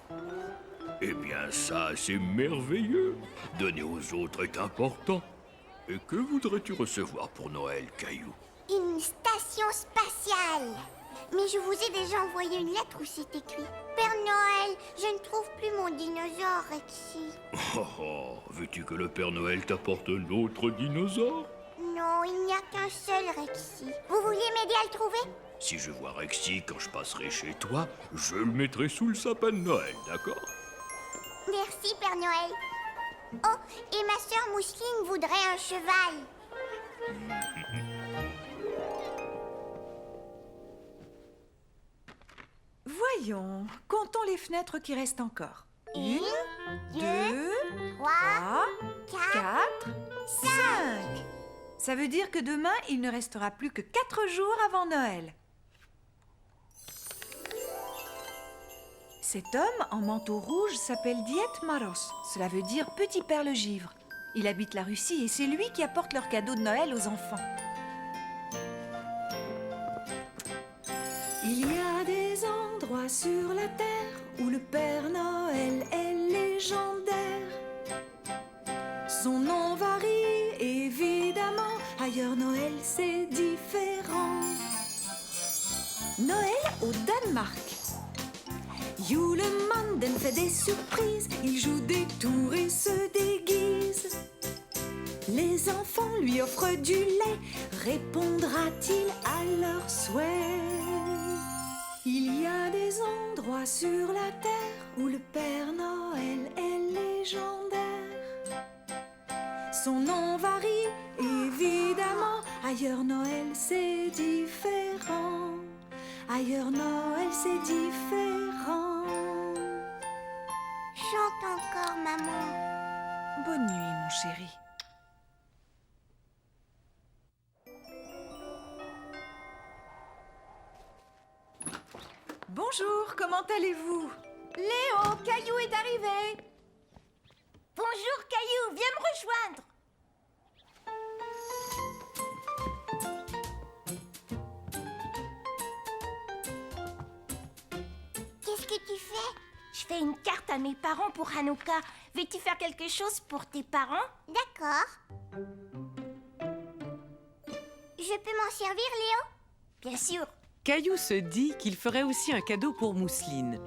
Eh bien, ça, c'est merveilleux. Donner aux autres est important. Et que voudrais-tu recevoir pour Noël, Caillou? Une station spatiale. Mais je vous ai déjà envoyé une lettre où c'est écrit: Père Noël, je ne trouve plus mon dinosaure, Rexy. Oh, oh, veux-tu que le Père Noël t'apporte un autre dinosaure? Non, il n'y a qu'un seul, Rexy. Vous vouliez m'aider à le trouver? Si je vois Rexy quand je passerai chez toi, je le mettrai sous le sapin de Noël, d'accord? Merci, Père Noël. Oh, et ma sœur Mousseline voudrait un cheval. Voyons, comptons les fenêtres qui restent encore. 1, 2, 3, 4, 4, 5. Ça veut dire que demain, il ne restera plus que 4 jours avant Noël. Cet homme en manteau rouge s'appelle Diet Maros. Cela veut dire petit père le givre. Il habite la Russie et c'est lui qui apporte leurs cadeaux de Noël aux enfants. Il y a des endroits sur la terre où le Père Noël est légendaire. Son nom varie évidemment, ailleurs Noël c'est différent. Noël au Danemark. Julemanden fait des surprises, il joue des tours et se déguise. Les enfants lui offrent du lait, répondra-t-il à leurs souhaits? Il y a des endroits sur la terre où le Père Noël est légendaire. Son nom varie évidemment, ailleurs Noël c'est différent. Ailleurs Noël c'est différent. Chante encore, maman. Bonne nuit, mon chéri. Bonjour, comment allez-vous? Léo, Caillou est arrivé. Bonjour, Caillou, viens me rejoindre. Qu'est-ce que tu fais? Je fais une carte à mes parents pour Hanouka. Veux-tu faire quelque chose pour tes parents? D'accord. Je peux m'en servir, Léo? Bien sûr. Caillou se dit qu'il ferait aussi un cadeau pour Mousseline.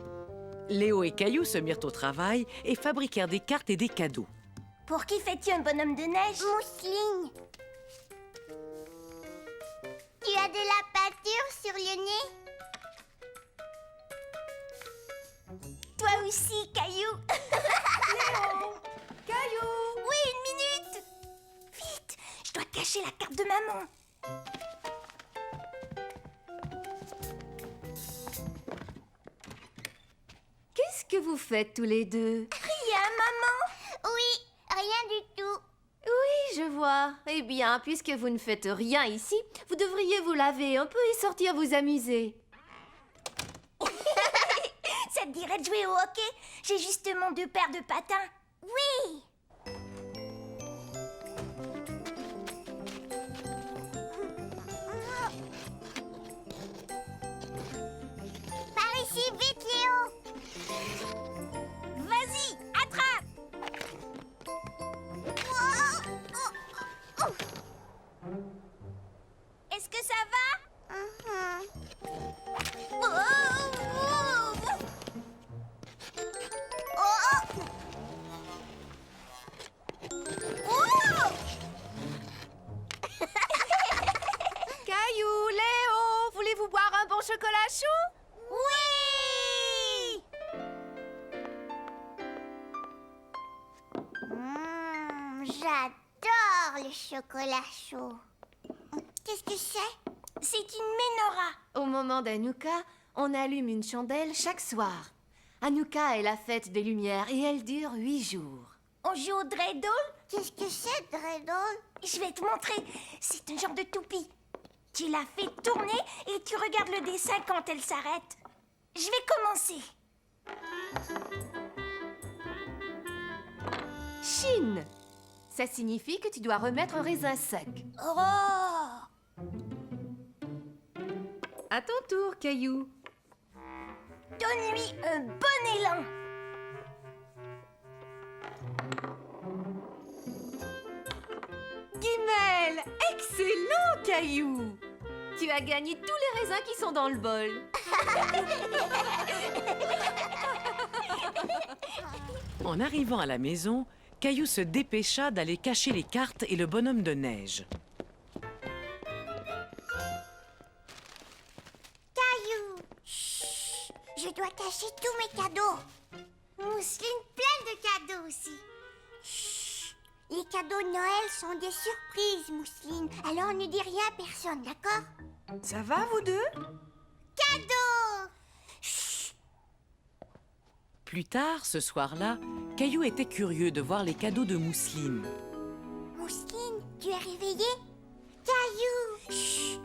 Léo et Caillou se mirent au travail et fabriquèrent des cartes et des cadeaux. Pour qui fais-tu un bonhomme de neige? Mousseline. Tu as de la peinture sur le nez? Toi aussi, Caillou. Léo, Caillou. Oui, une minute. Vite, je dois cacher la carte de maman. Qu'est-ce que vous faites tous les deux? Rien, maman. Oui, rien du tout. Oui, je vois. Eh bien, puisque vous ne faites rien ici, vous devriez vous laver un peu et sortir vous amuser. Ça te dirait de jouer au hockey? J'ai justement 2 paires de patins. Oui. Par ici, vite, Léo. Vas-y, attrape. Est-ce que ça va? Oh, Caillou, Léo, voulez-vous boire un bon chocolat chaud? Oui. J'adore le chocolat chaud. Qu'est-ce que c'est? C'est une menorah. Au moment d'Hanouka, on allume une chandelle chaque soir. Hanouka est la fête des lumières et elle dure 8 jours. On joue au dreidel? Qu'est-ce que c'est, dreidel? Je vais te montrer. C'est un genre de toupie. Tu la fais tourner et tu regardes le dessin quand elle s'arrête. Je vais commencer. Chine. Ça signifie que tu dois remettre un raisin sec. Oh! À ton tour, Caillou. Donne-lui un bon élan. Guimel, excellent, Caillou. Tu as gagné tous les raisins qui sont dans le bol. En arrivant à la maison, Caillou se dépêcha d'aller cacher les cartes et le bonhomme de neige. Caillou! Chut! Je dois cacher tous mes cadeaux. Mousseline, plein de cadeaux aussi. Chut! Les cadeaux de Noël sont des surprises, Mousseline. Alors ne dis rien à personne, d'accord? Ça va, vous deux? Cadeaux! Plus tard, ce soir-là, Caillou était curieux de voir les cadeaux de Mousseline. Mousseline, tu es réveillée? Caillou! Chut!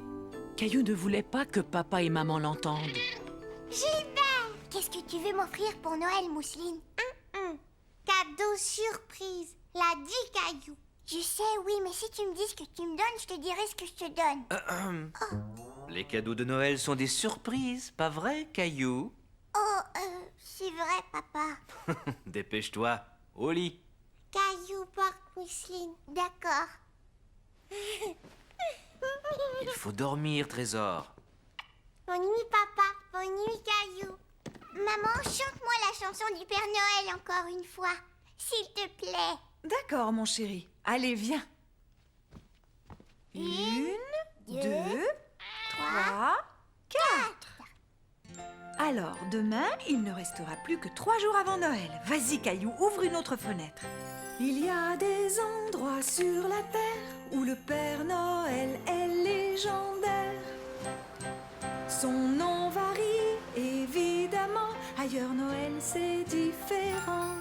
Caillou ne voulait pas que papa et maman l'entendent. Gilbert! Qu'est-ce que tu veux m'offrir pour Noël, Mousseline? Cadeau surprise. L'a dit Caillou. Je sais, oui, mais si tu me dis ce que tu me donnes, je te dirai ce que je te donne. Les cadeaux de Noël sont des surprises, pas vrai, Caillou? C'est vrai, papa. Dépêche-toi, au lit. Caillou porte Mousseline, d'accord. Il faut dormir, Trésor. Bonne nuit, papa. Bonne nuit, Caillou. Maman, chante-moi la chanson du Père Noël encore une fois, s'il te plaît. D'accord, mon chéri. Allez, viens. 1, 2, 3, 4. Alors, demain, il ne restera plus que 3 jours avant Noël. Vas-y, Caillou, ouvre une autre fenêtre. Il y a des endroits sur la terre où le Père Noël est légendaire. Son nom varie, évidemment. Ailleurs, Noël, c'est différent.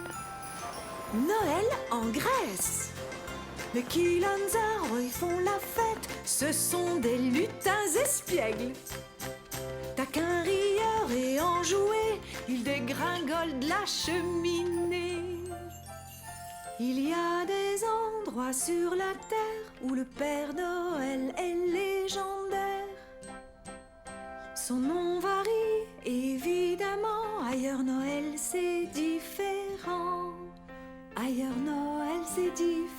Noël en Grèce. Les Kilanzars, ils font la fête. Ce sont des lutins espiègles. Taquin, rieur et enjoué, ils dégringolent de la cheminée. Il y a des endroits sur la terre où le Père Noël est légendaire. Son nom varie, évidemment. Ailleurs, Noël, c'est différent. Ailleurs, Noël, c'est différent.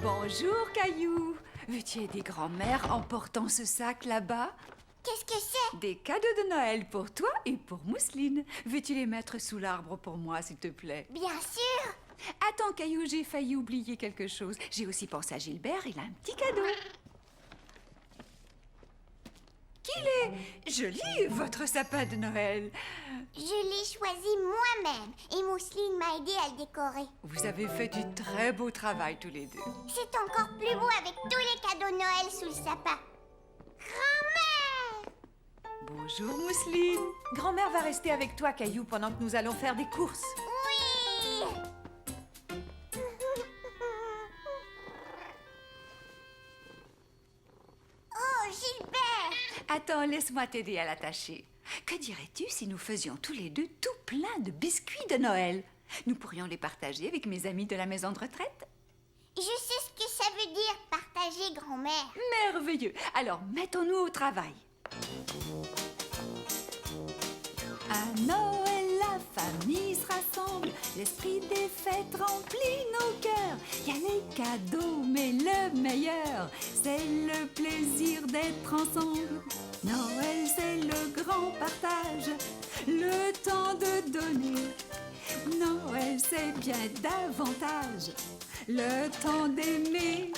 Bonjour, Caillou. Veux-tu aider grand-mère en portant ce sac là-bas? Qu'est-ce que c'est? Des cadeaux de Noël pour toi et pour Mousseline. Veux-tu les mettre sous l'arbre pour moi, s'il te plaît? Bien sûr. Attends, Caillou, j'ai failli oublier quelque chose. J'ai aussi pensé à Gilbert, il a un petit cadeau. Qu'il est joli, votre sapin de Noël. Je l'ai choisi moi-même et Mousseline m'a aidé à le décorer. Vous avez fait du très beau travail tous les deux. C'est encore plus beau avec tous les cadeaux de Noël sous le sapin. Grand-mère! Bonjour, Mousseline. Grand-mère va rester avec toi, Caillou, pendant que nous allons faire des courses. Oui! Oh, Gilbert! Attends, laisse-moi t'aider à l'attacher. Que dirais-tu si nous faisions tous les deux tout plein de biscuits de Noël? Nous pourrions les partager avec mes amis de la maison de retraite. Je sais ce que ça veut dire, partager, grand-mère. Merveilleux. Alors, mettons-nous au travail. À Noël, la famille se rassemble. L'esprit des fêtes remplit nos cœurs. Il y a les cadeaux, mais le meilleur, c'est le plaisir d'être ensemble. Noël, c'est le grand partage, le temps de donner. Noël, c'est bien davantage le temps d'aimer.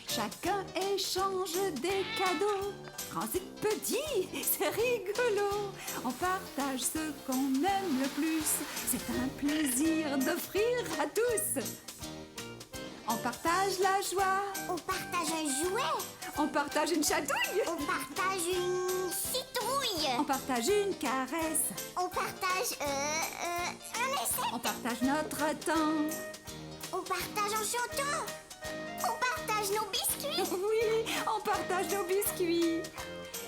Chacun échange des cadeaux. Grands et petits, c'est rigolo. On partage ce qu'on aime le plus. C'est un plaisir d'offrir à tous. On partage la joie. On partage un jouet. On partage une chatouille. On partage une citrouille. On partage une caresse. On partage un essai. On partage notre temps. On partage en chantant. On partage nos biscuits. Oui, on partage nos biscuits.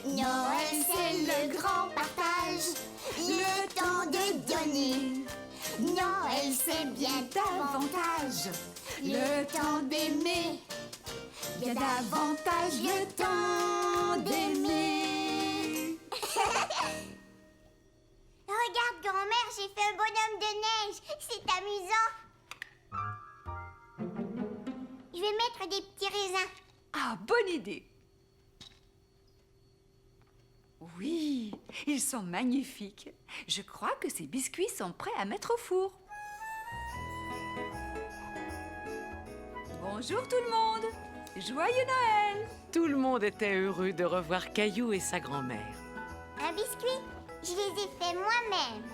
Noël, c'est le grand partage. Le temps de donner. Noël, c'est bien davantage. Le temps d'aimer. Bien davantage le temps d'aimer. Regarde, grand-mère, j'ai fait un bonhomme de neige. C'est amusant. Je vais mettre des petits raisins. Ah, bonne idée. Oui, ils sont magnifiques. Je crois que ces biscuits sont prêts à mettre au four. Bonjour tout le monde. Joyeux Noël! Tout le monde était heureux de revoir Caillou et sa grand-mère. Un biscuit, je les ai faits moi-même.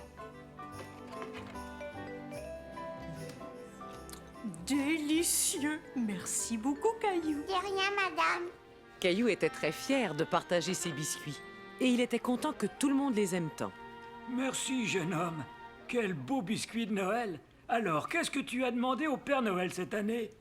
Délicieux. Merci beaucoup, Caillou. De rien, madame. Caillou était très fier de partager ses biscuits. Et il était content que tout le monde les aime tant. Merci, jeune homme. Quel beau biscuit de Noël. Alors, qu'est-ce que tu as demandé au Père Noël cette année?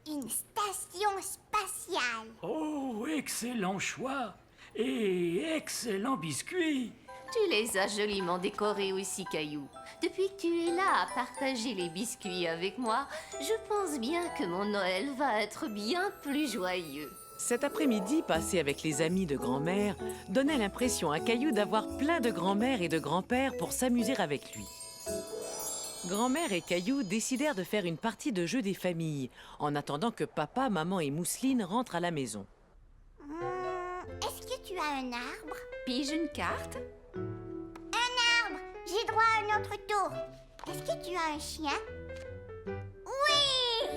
Une station spatiale. Oh, excellent choix. Et excellent biscuit. Tu les as joliment décorés aussi, Caillou. Depuis que tu es là à partager les biscuits avec moi, je pense bien que mon Noël va être bien plus joyeux. Cet après-midi passé avec les amis de grand-mère donnait l'impression à Caillou d'avoir plein de grand-mères et de grands-pères pour s'amuser avec lui. Grand-mère et Caillou décidèrent de faire une partie de jeu des familles, en attendant que papa, maman et Mousseline rentrent à la maison. Est-ce que tu as un arbre? Pige une carte. Un arbre! J'ai droit à un autre tour. Est-ce que tu as un chien? Oui!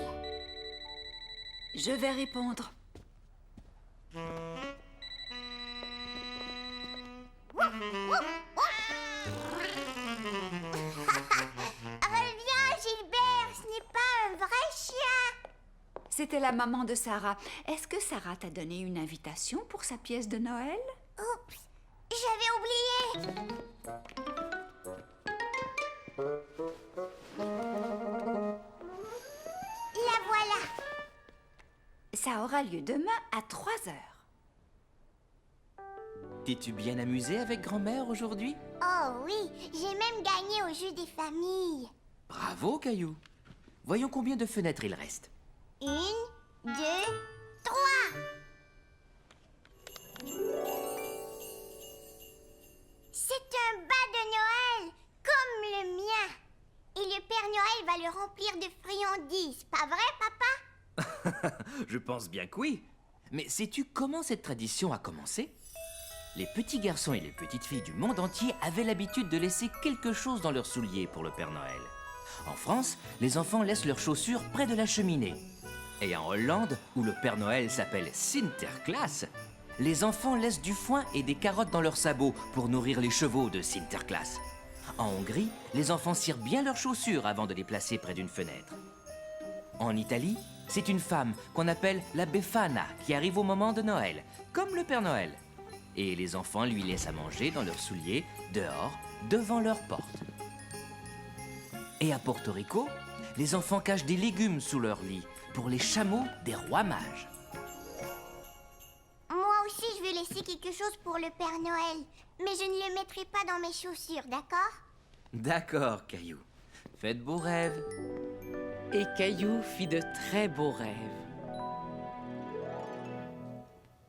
Je vais répondre. Reviens, Gilbert, ce n'est pas un vrai chien. C'était la maman de Sarah. Est-ce que Sarah t'a donné une invitation pour sa pièce de Noël? Oups, j'avais oublié. La voilà. Ça aura lieu demain à 3 heures. T'es-tu bien amusé avec grand-mère aujourd'hui? Oh oui, j'ai même gagné au jeu des familles. Bravo, Caillou. Voyons combien de fenêtres il reste. 1, 2, 3. C'est un bas de Noël, comme le mien. Et le Père Noël va le remplir de friandises, pas vrai, papa? Je pense bien que oui. Mais sais-tu comment cette tradition a commencé? Les petits garçons et les petites filles du monde entier avaient l'habitude de laisser quelque chose dans leurs souliers pour le Père Noël. En France, les enfants laissent leurs chaussures près de la cheminée. Et en Hollande, où le Père Noël s'appelle Sinterklaas, les enfants laissent du foin et des carottes dans leurs sabots pour nourrir les chevaux de Sinterklaas. En Hongrie, les enfants cirent bien leurs chaussures avant de les placer près d'une fenêtre. En Italie, c'est une femme qu'on appelle la Befana qui arrive au moment de Noël, comme le Père Noël. Et les enfants lui laissent à manger dans leurs souliers, dehors, devant leur porte. Et à Porto Rico, les enfants cachent des légumes sous leur lit pour les chameaux des rois mages. Moi aussi, je vais laisser quelque chose pour le Père Noël. Mais je ne le mettrai pas dans mes chaussures, d'accord? D'accord, Caillou. Faites beaux rêves. Et Caillou fit de très beaux rêves.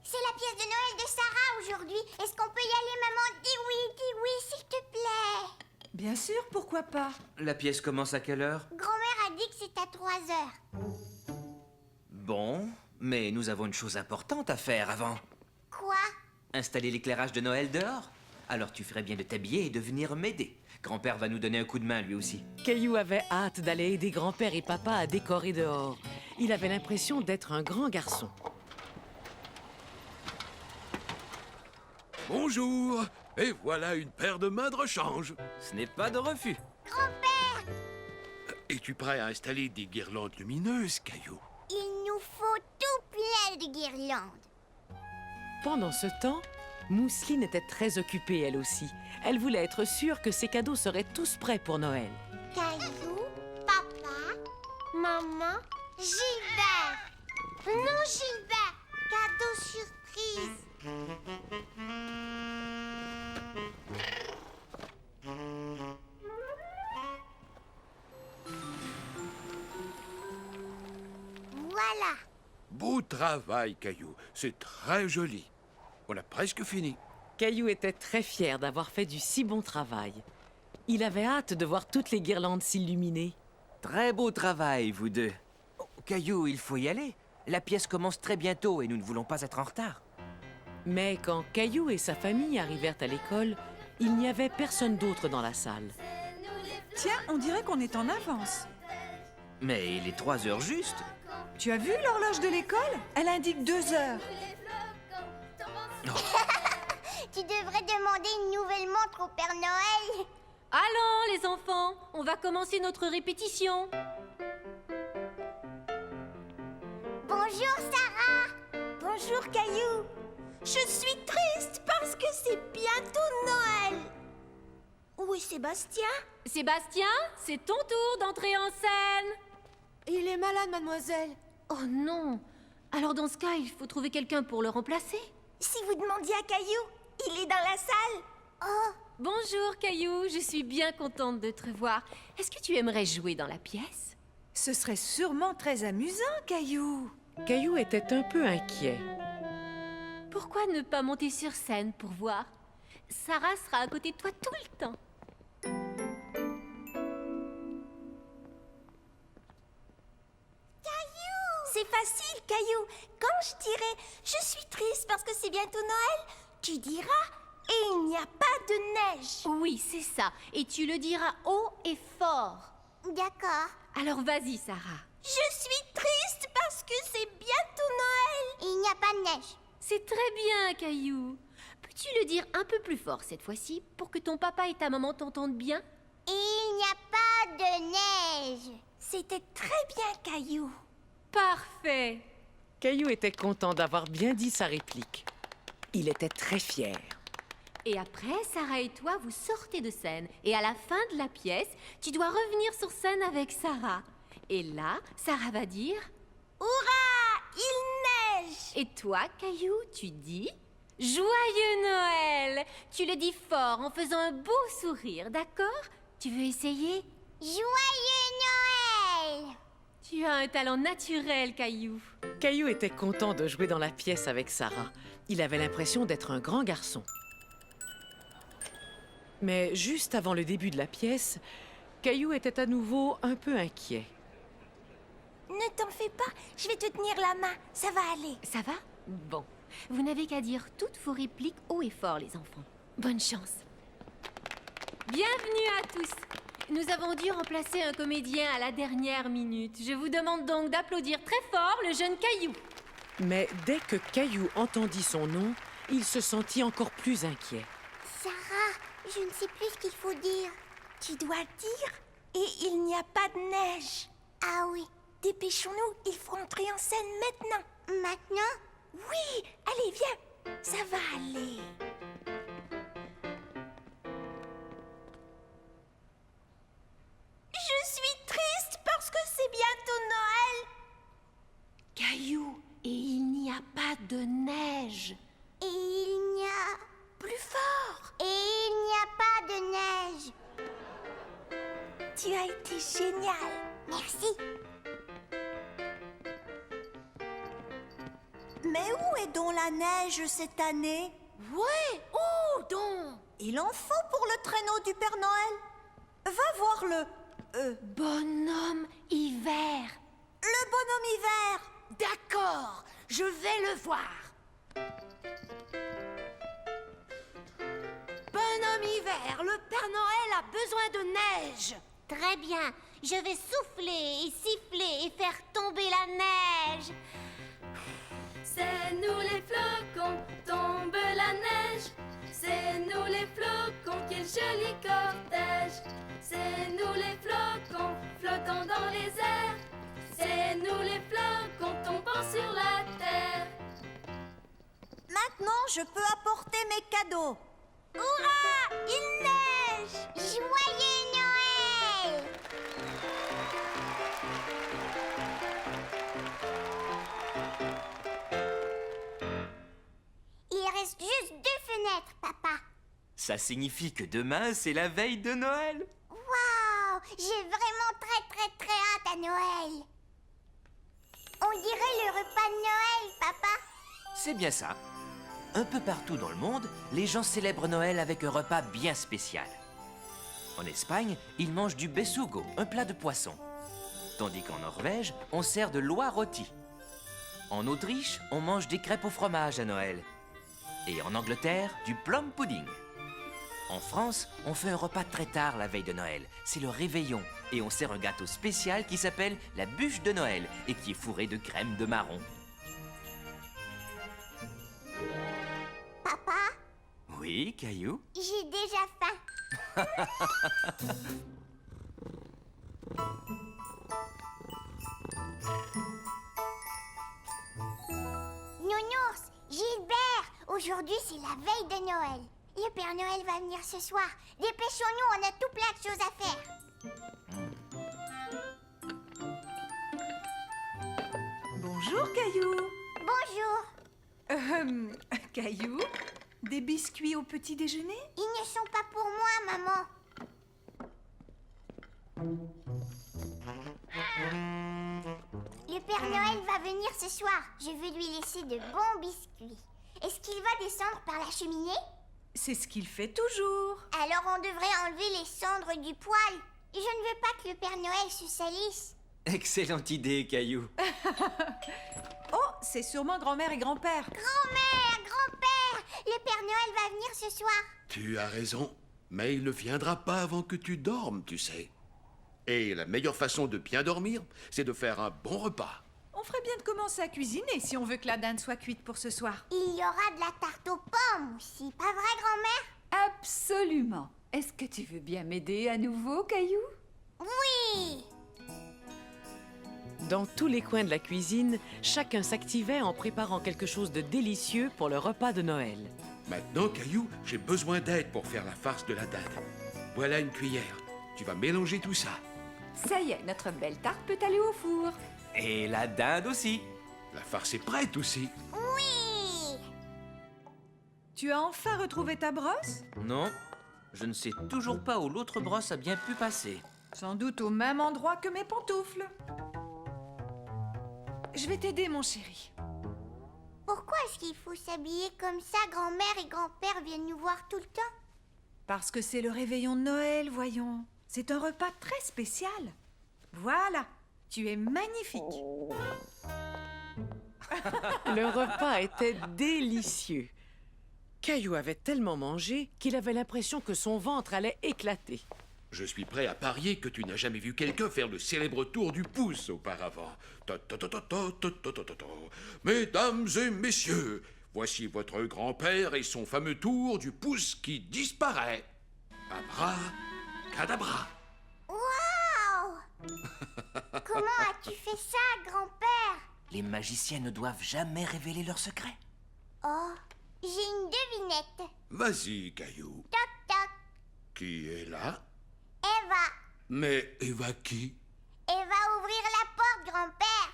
C'est la pièce de Noël de Sarah aujourd'hui. Est-ce qu'on peut y aller, maman? Dis oui, s'il te plaît. Bien sûr, pourquoi pas? La pièce commence à quelle heure? Grand-mère a dit que c'est à 3 heures. Bon, mais nous avons une chose importante à faire avant. Quoi? Installer l'éclairage de Noël dehors. Alors tu ferais bien de t'habiller et de venir m'aider. Grand-père va nous donner un coup de main lui aussi. Caillou avait hâte d'aller aider grand-père et papa à décorer dehors. Il avait l'impression d'être un grand garçon. Bonjour. Et voilà une paire de mains de rechange. Ce n'est pas de refus. Es-tu prêt à installer des guirlandes lumineuses, Caillou? Il nous faut tout plein de guirlandes. Pendant ce temps, Mousseline était très occupée elle aussi. Elle voulait être sûre que ses cadeaux seraient tous prêts pour Noël. Caillou, papa, maman, Gilbert. Non, Gilbert, cadeau surprise. Voilà. Beau travail, Caillou. C'est très joli. On a presque fini. Caillou était très fier d'avoir fait du si bon travail. Il avait hâte de voir toutes les guirlandes s'illuminer. Très beau travail, vous deux. Oh, Caillou, il faut y aller. La pièce commence très bientôt et nous ne voulons pas être en retard. Mais quand Caillou et sa famille arrivèrent à l'école, il n'y avait personne d'autre dans la salle. Tiens, on dirait qu'on est en avance. Mais il est 3 heures juste. Tu as vu l'horloge de l'école? Elle indique 2 heures. Tu devrais demander une nouvelle montre au Père Noël. Allons, les enfants, on va commencer notre répétition. Bonjour, Sarah. Bonjour, Caillou. Je suis triste parce que c'est bientôt Noël. Où est Sébastien? Sébastien, c'est ton tour d'entrer en scène. Il est malade, mademoiselle. Oh non. Alors dans ce cas, il faut trouver quelqu'un pour le remplacer. Si vous demandiez à Caillou, il est dans la salle. Oh. Bonjour, Caillou. Je suis bien contente de te revoir. Est-ce que tu aimerais jouer dans la pièce? Ce serait sûrement très amusant, Caillou. Caillou était un peu inquiet. Pourquoi ne pas monter sur scène pour voir? Sarah sera à côté de toi tout le temps. C'est facile, Caillou. Quand je dirai « Je suis triste parce que c'est bientôt Noël », tu diras « Et il n'y a pas de neige ». Oui, c'est ça. Et tu le diras haut et fort. D'accord. Alors vas-y, Sarah. Je suis triste parce que c'est bientôt Noël. Il n'y a pas de neige. C'est très bien, Caillou. Peux-tu le dire un peu plus fort cette fois-ci pour que ton papa et ta maman t'entendent bien? Il n'y a pas de neige. C'était très bien, Caillou. Parfait. Caillou était content d'avoir bien dit sa réplique. Il était très fier. Et après, Sarah et toi, vous sortez de scène. Et à la fin de la pièce, tu dois revenir sur scène avec Sarah. Et là, Sarah va dire « Hurrah! Il neige !» Et toi, Caillou, tu dis « Joyeux Noël !» Tu le dis fort en faisant un beau sourire, d'accord? Tu veux essayer? Joyeux Noël! Tu as un talent naturel, Caillou. Caillou était content de jouer dans la pièce avec Sarah. Il avait l'impression d'être un grand garçon. Mais juste avant le début de la pièce, Caillou était à nouveau un peu inquiet. Ne t'en fais pas, je vais te tenir la main, ça va aller. Ça va? Bon. Vous n'avez qu'à dire toutes vos répliques haut et fort, les enfants. Bonne chance. Bienvenue à tous. Nous avons dû remplacer un comédien à la dernière minute. Je vous demande donc d'applaudir très fort le jeune Caillou. Mais dès que Caillou entendit son nom, il se sentit encore plus inquiet. Sarah, je ne sais plus ce qu'il faut dire. Tu dois dire « Et il n'y a pas de neige ». Ah oui. Dépêchons-nous, il faut entrer en scène maintenant. Maintenant? Oui, allez, viens. Ça va aller. Je suis triste parce que c'est bientôt Noël. Caillou, et il n'y a pas de neige. Et il n'y a... Plus fort. Et il n'y a pas de neige. Tu as été génial. Merci. Mais où est donc la neige cette année? Ouais, où donc? Il en faut pour le traîneau du Père Noël. Va voir le... Bonhomme hiver. Le bonhomme hiver. D'accord, je vais le voir. hiver, le Père Noël a besoin de neige. Très bien, je vais souffler et siffler et faire tomber la neige. C'est nous les flocons, tombe la neige. C'est nous les flocons, quel joli cortège. C'est nous les flocons, flottant dans les airs. C'est nous les flocons, tombant sur la terre. Maintenant, je peux apporter mes cadeaux. Hurrah! Il neige! Joyeux Noël! Il reste juste 2 fenêtres, papa. Ça signifie que demain, c'est la veille de Noël. Waouh! J'ai vraiment très hâte à Noël. On dirait le repas de Noël, papa. C'est bien ça. Un peu partout dans le monde, les gens célèbrent Noël avec un repas bien spécial. En Espagne, ils mangent du besugo, un plat de poisson. Tandis qu'en Norvège, on sert de l'oie rôti. En Autriche, on mange des crêpes au fromage à Noël. Et en Angleterre, du plum pudding. En France, on fait un repas très tard la veille de Noël. C'est le réveillon. Et on sert un gâteau spécial qui s'appelle la bûche de Noël et qui est fourré de crème de marron. Papa, Oui, Caillou? j'ai déjà faim. Nounours, Gilbert, aujourd'hui c'est la veille de Noël. Le Père Noël va venir ce soir. Dépêchons-nous, on a tout plein de choses à faire. Bonjour, Caillou. Bonjour. Caillou, des biscuits au petit déjeuner? Ils ne sont pas pour moi, maman. Le Père Noël va venir ce soir. Je veux lui laisser de bons biscuits. Est-ce qu'il va descendre par la cheminée? C'est ce qu'il fait toujours. Alors on devrait enlever les cendres du poêle. Je ne veux pas que le Père Noël se salisse. Excellente idée, Caillou. Oh, c'est sûrement grand-mère et grand-père. Grand-mère, grand-père, le Père Noël va venir ce soir. Tu as raison, mais il ne viendra pas avant que tu dormes, tu sais. Et la meilleure façon de bien dormir, c'est de faire un bon repas. On ferait bien de commencer à cuisiner si on veut que la dinde soit cuite pour ce soir. Il y aura de la tarte aux pommes aussi, pas vrai, grand-mère? Absolument. Est-ce que tu veux bien m'aider à nouveau, Caillou? Oui! Dans tous les coins de la cuisine, chacun s'activait en préparant quelque chose de délicieux pour le repas de Noël. Maintenant, Caillou, j'ai besoin d'aide pour faire la farce de la dinde. Voilà une cuillère. Tu vas mélanger tout ça. Ça y est, notre belle tarte peut aller au four. Et la dinde aussi. La farce est prête aussi. Oui! Tu as enfin retrouvé ta brosse? Non, je ne sais toujours pas où l'autre brosse a bien pu passer. Sans doute au même endroit que mes pantoufles. Je vais t'aider, mon chéri. Pourquoi est-ce qu'il faut s'habiller comme ça? Grand-mère et grand-père viennent nous voir tout le temps. Parce que c'est le réveillon de Noël, voyons. C'est un repas très spécial. Voilà, tu es magnifique. Le repas était délicieux. Caillou avait tellement mangé qu'il avait l'impression que son ventre allait éclater. Je suis prêt à parier que tu n'as jamais vu quelqu'un faire le célèbre tour du pouce auparavant. Mesdames et messieurs, voici votre grand-père et son fameux tour du pouce qui disparaît. Abracadabra. Waouh! Comment as-tu fait ça, grand-père? Les magiciens ne doivent jamais révéler leurs secrets. Oh, j'ai une devinette. Vas-y, Caillou. Toc, toc. Qui est là? Eva. Mais Eva qui? Eva, ouvrir la porte, grand-père.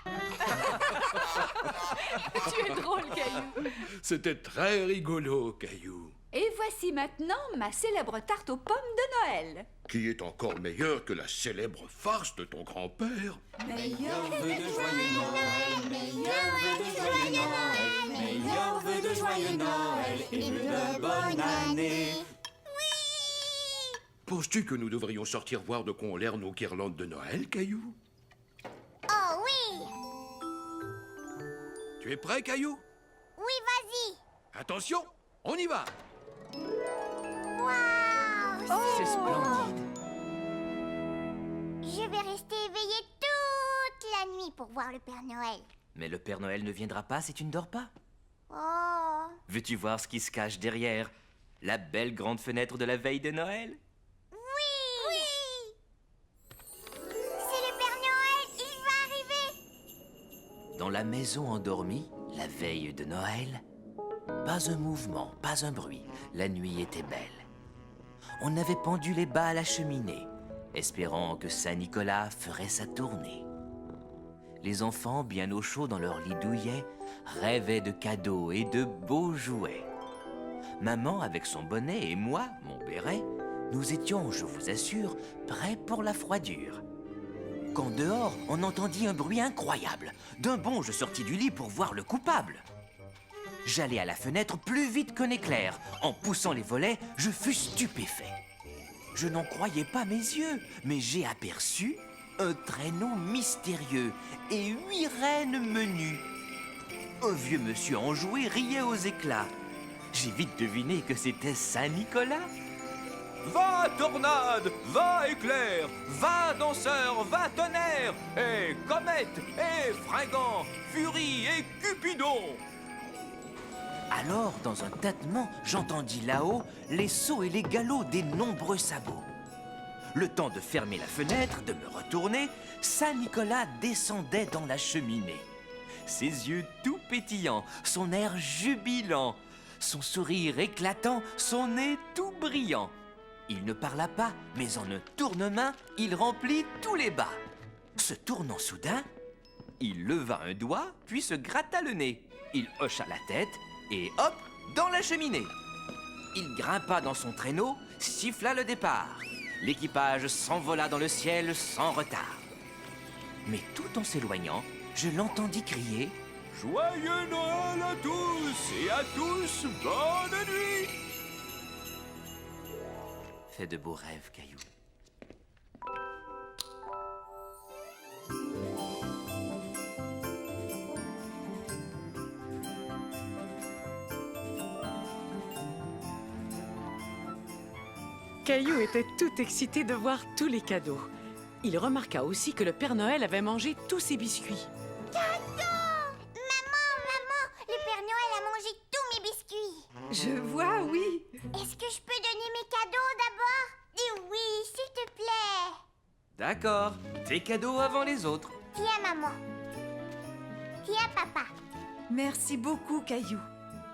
Tu es drôle, Caillou. C'était très rigolo, Caillou. Et voici maintenant ma célèbre tarte aux pommes de Noël. Qui est encore meilleur que la célèbre farce de ton grand-père. Meilleur vœu de joyeux Noël, meilleur vœu de joyeux Noël, meilleur vœu de joyeux Noël et de bonne année. Penses-tu que nous devrions sortir voir de quoi ont l'air nos guirlandes de Noël, Caillou? Oh oui! Tu es prêt, Caillou? Oui, vas-y! Attention, on y va! Waouh! C'est splendide. Je vais rester éveillée toute la nuit pour voir le Père Noël. Mais le Père Noël ne viendra pas si tu ne dors pas. Oh, Veux-tu voir ce qui se cache derrière la belle grande fenêtre de la veille de Noël? oui! C'est le Père Noël, il va arriver! Dans la maison endormie, la veille de Noël, pas un mouvement, pas un bruit. La nuit était belle. On avait pendu les bas à la cheminée, espérant que Saint-Nicolas ferait sa tournée. Les enfants, bien au chaud dans leur lit douillet, rêvaient de cadeaux et de beaux jouets. Maman, avec son bonnet, et moi, mon béret, nous étions, je vous assure, prêts pour la froidure. Quand dehors, on entendit un bruit incroyable. D'un bond, je sortis du lit pour voir le coupable. J'allai à la fenêtre plus vite qu'un éclair. En poussant les volets, je fus stupéfait. Je n'en croyais pas mes yeux, mais j'ai aperçu un traîneau mystérieux et 8 reines menues. Un vieux monsieur enjoué riait aux éclats. J'ai vite deviné que c'était Saint-Nicolas. Va tornade, va éclair, va danseur, va tonnerre, et comète, et fringant, furie et cupidon. Alors, dans un tâtement, j'entendis là-haut les sauts et les galops des nombreux sabots. Le temps de fermer la fenêtre, de me retourner, Saint-Nicolas descendait dans la cheminée. Ses yeux tout pétillants, son air jubilant, son sourire éclatant, son nez tout brillant. Il ne parla pas, mais en un tournement, il remplit tous les bas. Se tournant soudain, il leva un doigt, puis se gratta le nez. Il hocha la tête, et hop, dans la cheminée. Il grimpa dans son traîneau, siffla le départ. L'équipage s'envola dans le ciel sans retard. Mais tout en s'éloignant, je l'entendis crier « Joyeux Noël à tous, et à tous, bonne nuit !» Fais de beaux rêves, Caillou. Caillou était tout excité de voir tous les cadeaux. Il remarqua aussi que le Père Noël avait mangé tous ses biscuits. Maman, le Père Noël a mangé tous mes biscuits. Je vois, oui. Est-ce que je peux donner mes cadeaux d'abord? Dis oui, s'il te plaît. D'accord, tes cadeaux avant les autres. Tiens, maman. Tiens, papa. Merci beaucoup, Caillou.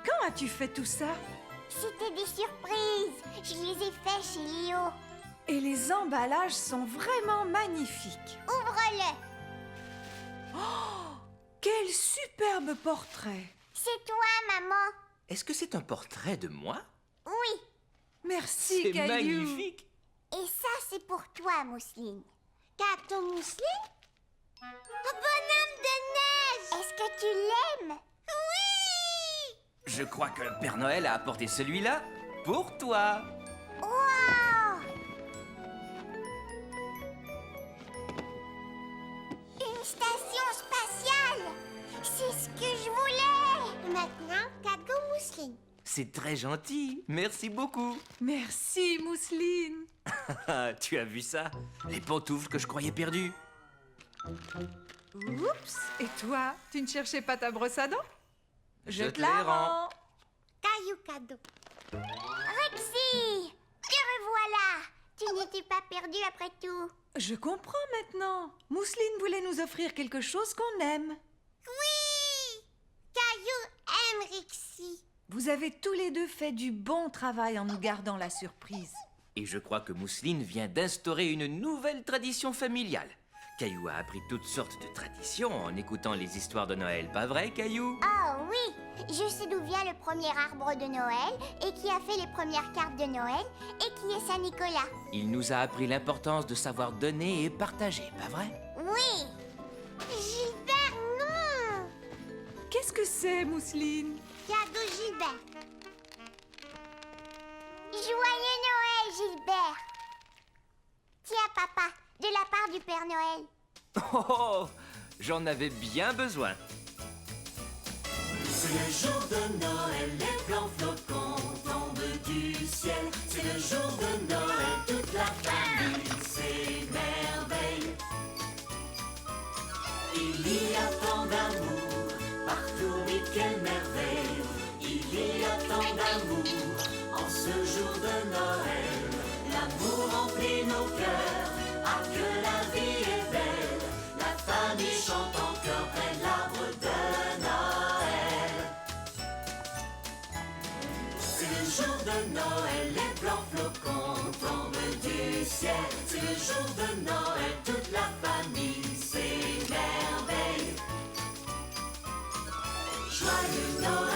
Quand as-tu fait tout ça? C'était des surprises. Je les ai faits chez Léo. Et les emballages sont vraiment magnifiques. Ouvre-le. Oh, quel superbe portrait. C'est toi, maman. Est-ce que c'est un portrait de moi? Oui. Merci, C'est Caillou. magnifique. Et ça, c'est pour toi, Mousseline. Gâteau Mousseline? Un bonhomme de neige. Est-ce que tu l'aimes? Oui. Je crois que le Père Noël a apporté celui-là pour toi. Wow! Une station spatiale. C'est ce que je voulais. Maintenant, cadeau Mousseline. C'est très gentil. Merci beaucoup. Merci, Mousseline. Tu as vu ça? Les pantoufles que je croyais perdues. Oups. Et toi, tu ne cherchais pas ta brosse à dents? Je te les rends. Caillou cadeau. Rexy, te revoilà. Tu n'étais pas perdu après tout. Je comprends maintenant. Mousseline voulait nous offrir quelque chose qu'on aime. Oui, Caillou aime Rexy. Vous avez tous les deux fait du bon travail en nous gardant la surprise. Et je crois que Mousseline vient d'instaurer une nouvelle tradition familiale. Caillou a appris toutes sortes de traditions en écoutant les histoires de Noël, pas vrai, Caillou? Oh oui, je sais d'où vient le premier arbre de Noël et qui a fait les premières cartes de Noël et qui est Saint-Nicolas. Il nous a appris l'importance de savoir donner et partager, pas vrai? Oui. Gilbert, non. Qu'est-ce que c'est, Mousseline? Cadeau Gilbert. Joyeux Noël, Gilbert. Tiens, papa, de la part du Père Noël. Oh, j'en avais bien besoin. C'est le jour de Noël, les blancs flocons tombent du ciel. C'est le jour de Noël, tout Noël, l'amour remplit nos cœurs. Ah, que la vie est belle, la famille chante en chœur près de l'arbre de Noël. C'est le jour de Noël, les blancs flocons tombent du ciel. C'est le jour de Noël, toute la famille s'émerveille. Joyeux Noël.